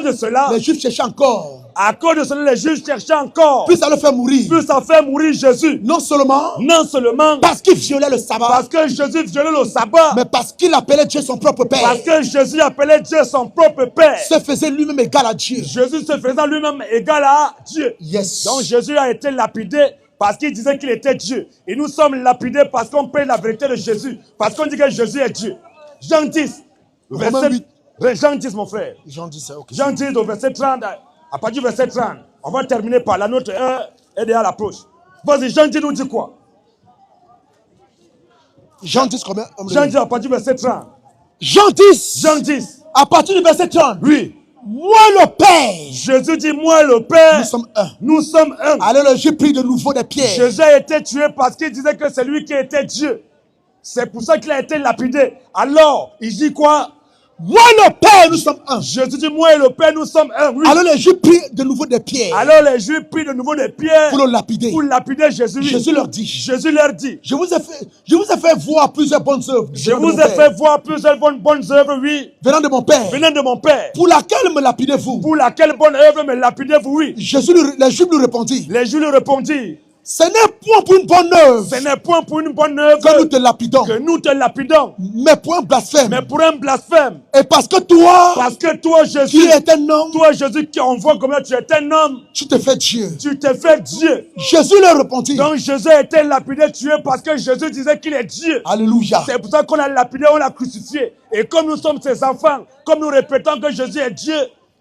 de cela, les Juifs cherchaient encore. À cause de cela, les Juifs cherchaient encore. Puis ça le fait mourir. Puis ça fait mourir Jésus. Non seulement parce qu'il violait le sabbat. Parce que Jésus violait le sabbat. Mais parce qu'il appelait Dieu son propre Père. Parce que Jésus appelait Dieu son propre Père. Se faisait lui-même égal à Dieu. Jésus se faisait lui-même égal à Dieu. Yes. Donc Jésus a été lapidé parce qu'il disait qu'il était Dieu. Et nous sommes lapidés parce qu'on paie la vérité de Jésus. Parce qu'on dit que Jésus est Dieu. Jean 10, verset 8. Jean 10, mon frère. Jean 10, ok. Jean 10, au verset 30. À partir du verset 30, on va terminer par la note 1 et déjà l'approche. Vas-y, Jean 10 nous dit quoi? Jean 10 combien? Jean 10 à partir du verset 30. Jean 10. Jean 10. À partir du verset 30. Oui. Moi le Père. Jésus dit, moi le Père. Nous sommes un. Nous sommes un. Alors j'ai pris de nouveau des pierres. Jésus a été tué parce qu'il disait que c'est lui qui était Dieu. C'est pour ça qu'il a été lapidé. Alors, il dit quoi? Moi et le Père, nous sommes un. Jésus dit, moi et le Père, nous sommes un. Oui. Alors les Juifs prirent de nouveau des pierres. Alors les Juifs prirent de nouveau des pierres. Pour le lapider. Pour lapider Jésus. Oui. Jésus leur dit. Je vous ai fait voir plusieurs bonnes œuvres. Je vous ai fait voir plusieurs bonnes œuvres, oui. Venant de mon Père. Pour laquelle me lapidez-vous? Pour laquelle bonne œuvre me lapidez-vous, oui. Les Juifs lui répondirent. Les Juifs lui répondirent. Ce n'est point pour une bonne œuvre. Ce n'est point pour une bonne œuvre. Que nous te lapidons. Que nous te lapidons. Mais pour un blasphème. Mais pour un blasphème. Et parce que toi. Parce que toi, Jésus. Qui est un homme. Toi, Jésus, on voit combien tu es un homme. Tu te fais Dieu. Tu te fais Dieu. Jésus leur répondit. Donc Jésus a été lapidé, tué parce que Jésus disait qu'il est Dieu. Alléluia. C'est pour ça qu'on l'a lapidé, on l'a crucifié. Et comme nous sommes ses enfants, comme nous répétons que Jésus est Dieu,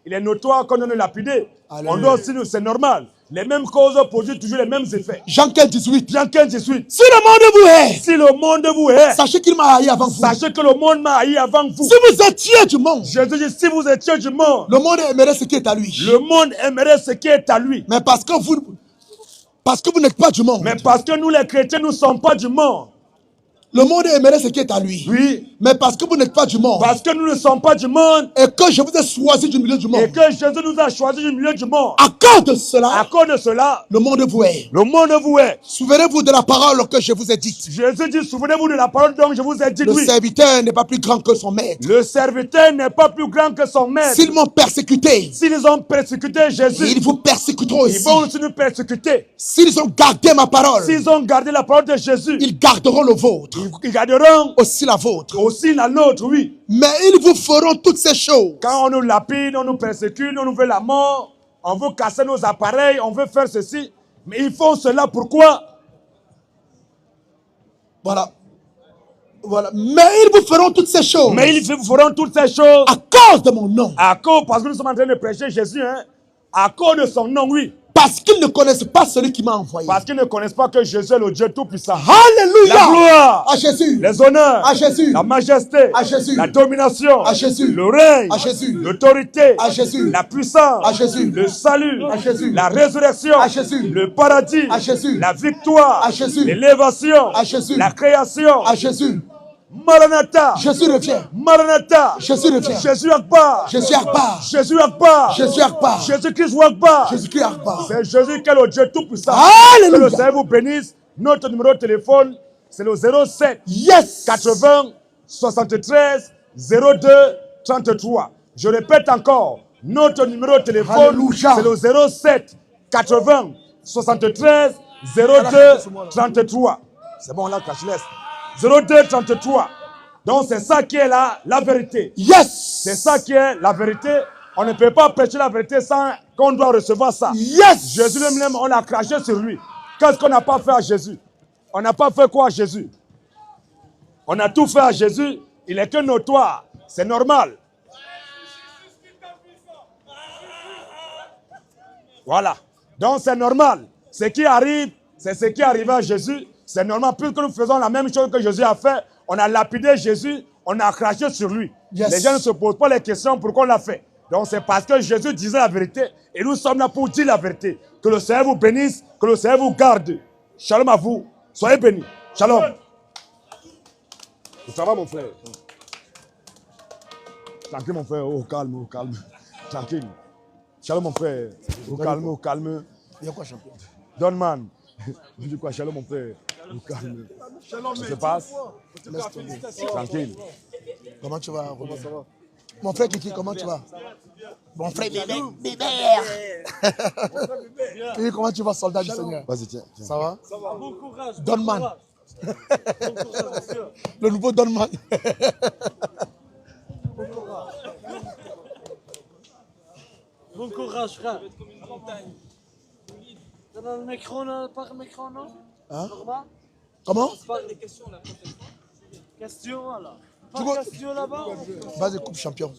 il est notoire qu'on doit le lapider. On doit aussi, c'est normal. Les mêmes causes produisent toujours les mêmes effets. Jean 15, 18. Jean 15, 18. Si le monde vous hait. Si le monde vous hait. Sachez qu'il m'a haï avant vous. Sachez que le monde m'a haï avant vous. Si vous étiez du monde. Jésus dit, si vous étiez du monde. Le monde aimerait ce qui est à lui. Le monde aimerait ce qui est à lui. Mais parce que vous n'êtes pas du monde. Mais parce que nous les chrétiens, nous ne sommes pas du monde. Le monde aimerait ce qui est à lui. Oui. Mais parce que vous n'êtes pas du monde. Parce que nous ne sommes pas du monde. Et que je vous ai choisi du milieu du monde. Et que Jésus nous a choisi du milieu du monde. À cause de cela. À cause de cela. Le monde vous hait. Le monde vous hait. Souvenez-vous de la parole que je vous ai dite. Jésus dit, souvenez-vous de la parole dont je vous ai dit. Le serviteur n'est pas plus grand que son maître. Le serviteur n'est pas plus grand que son maître. S'ils m'ont persécuté. S'ils ont persécuté Jésus. Ils vous persécuteront aussi. Ils vont aussi nous persécuter. S'ils ont gardé ma parole. S'ils ont gardé la parole de Jésus. Ils garderont le vôtre. Ils garderont aussi la vôtre. aussi la nôtre, oui. Mais ils vous feront toutes ces choses. Quand on nous lapide, on nous persécute, on nous veut la mort, on veut casser nos appareils, on veut faire ceci. Mais ils font cela pourquoi? Voilà. Voilà. Mais ils vous feront toutes ces choses. Mais ils feront toutes ces choses à cause de mon nom. À cause, parce que nous sommes en train de prêcher Jésus, hein? À cause de son nom, oui. Parce qu'ils ne connaissent pas celui qui m'a envoyé. Parce qu'ils ne connaissent pas que Jésus est le Dieu Tout-Puissant. Alléluia. La gloire à Jésus. Les honneurs à Jésus. La majesté à Jésus. La domination à Jésus. Le règne à Jésus. L'autorité à Jésus. La puissance à Jésus. Le salut à Jésus. La résurrection à Jésus. Le paradis à Jésus. La victoire à Jésus. L'élévation à Jésus. La création à Jésus. Maranatha. Jésus revient. Maranatha. Jésus revient. Jésus Akbar. Jésus Akbar. Jésus Akbar. Jésus Akbar. Jésus-Christ Akbar. Jésus-Christ Akbar. C'est Jésus qui est le Dieu Tout-Puissant. Alléluia. Que le Seigneur vous bénisse. Notre numéro de téléphone, c'est le 07 80 73 02 33. Je répète encore, notre numéro de téléphone, c'est le 07 80 73 02 33. C'est bon, là, cashless. 02 33. Donc c'est ça qui est la vérité. C'est ça qui est la vérité. On ne peut pas prêcher la vérité sans qu'on doit recevoir ça. Jésus lui-même, on a craché sur lui. Qu'est-ce qu'on n'a pas fait à Jésus? On n'a pas fait quoi à Jésus? On a tout fait à Jésus. Il est que notoire. C'est normal. Voilà. Donc c'est normal. Ce qui arrive, c'est ce qui arrive à Jésus. C'est normal, puisque nous faisons la même chose que Jésus a fait. On a lapidé Jésus, on a craché sur lui. Les gens ne se posent pas les questions pourquoi on l'a fait. Donc c'est parce que Jésus disait la vérité et nous sommes là pour dire la vérité. Que le Seigneur vous bénisse, que le Seigneur vous garde. Shalom à vous. Soyez bénis. Shalom. Ça va mon frère? Tranquille mon frère, au calme, au calme. Tranquille. Shalom mon frère, au calme, au calme. Il y a quoi champion? Don man. Je dis quoi, shalom mon frère, au calme. Ça se passe? Laisse tomber. Tranquille. Comment tu vas, Robert? Ça va? Mon frère Kiki, comment tu vas? Mon frère Bébert. Kiki, comment tu vas, soldat du Seigneur? Vas-y, tiens. Ça va? Ça va. Bon courage. Donman. Bon courage, monsieur. Le nouveau Donman. Bon courage. Bon courage, frère. Dans le micro, par micro, non? Hein? Normal? Comment? On se parle des questions la prochaine fois. Questions, là. Pas de questions là-bas? Vas-y, coupe champion.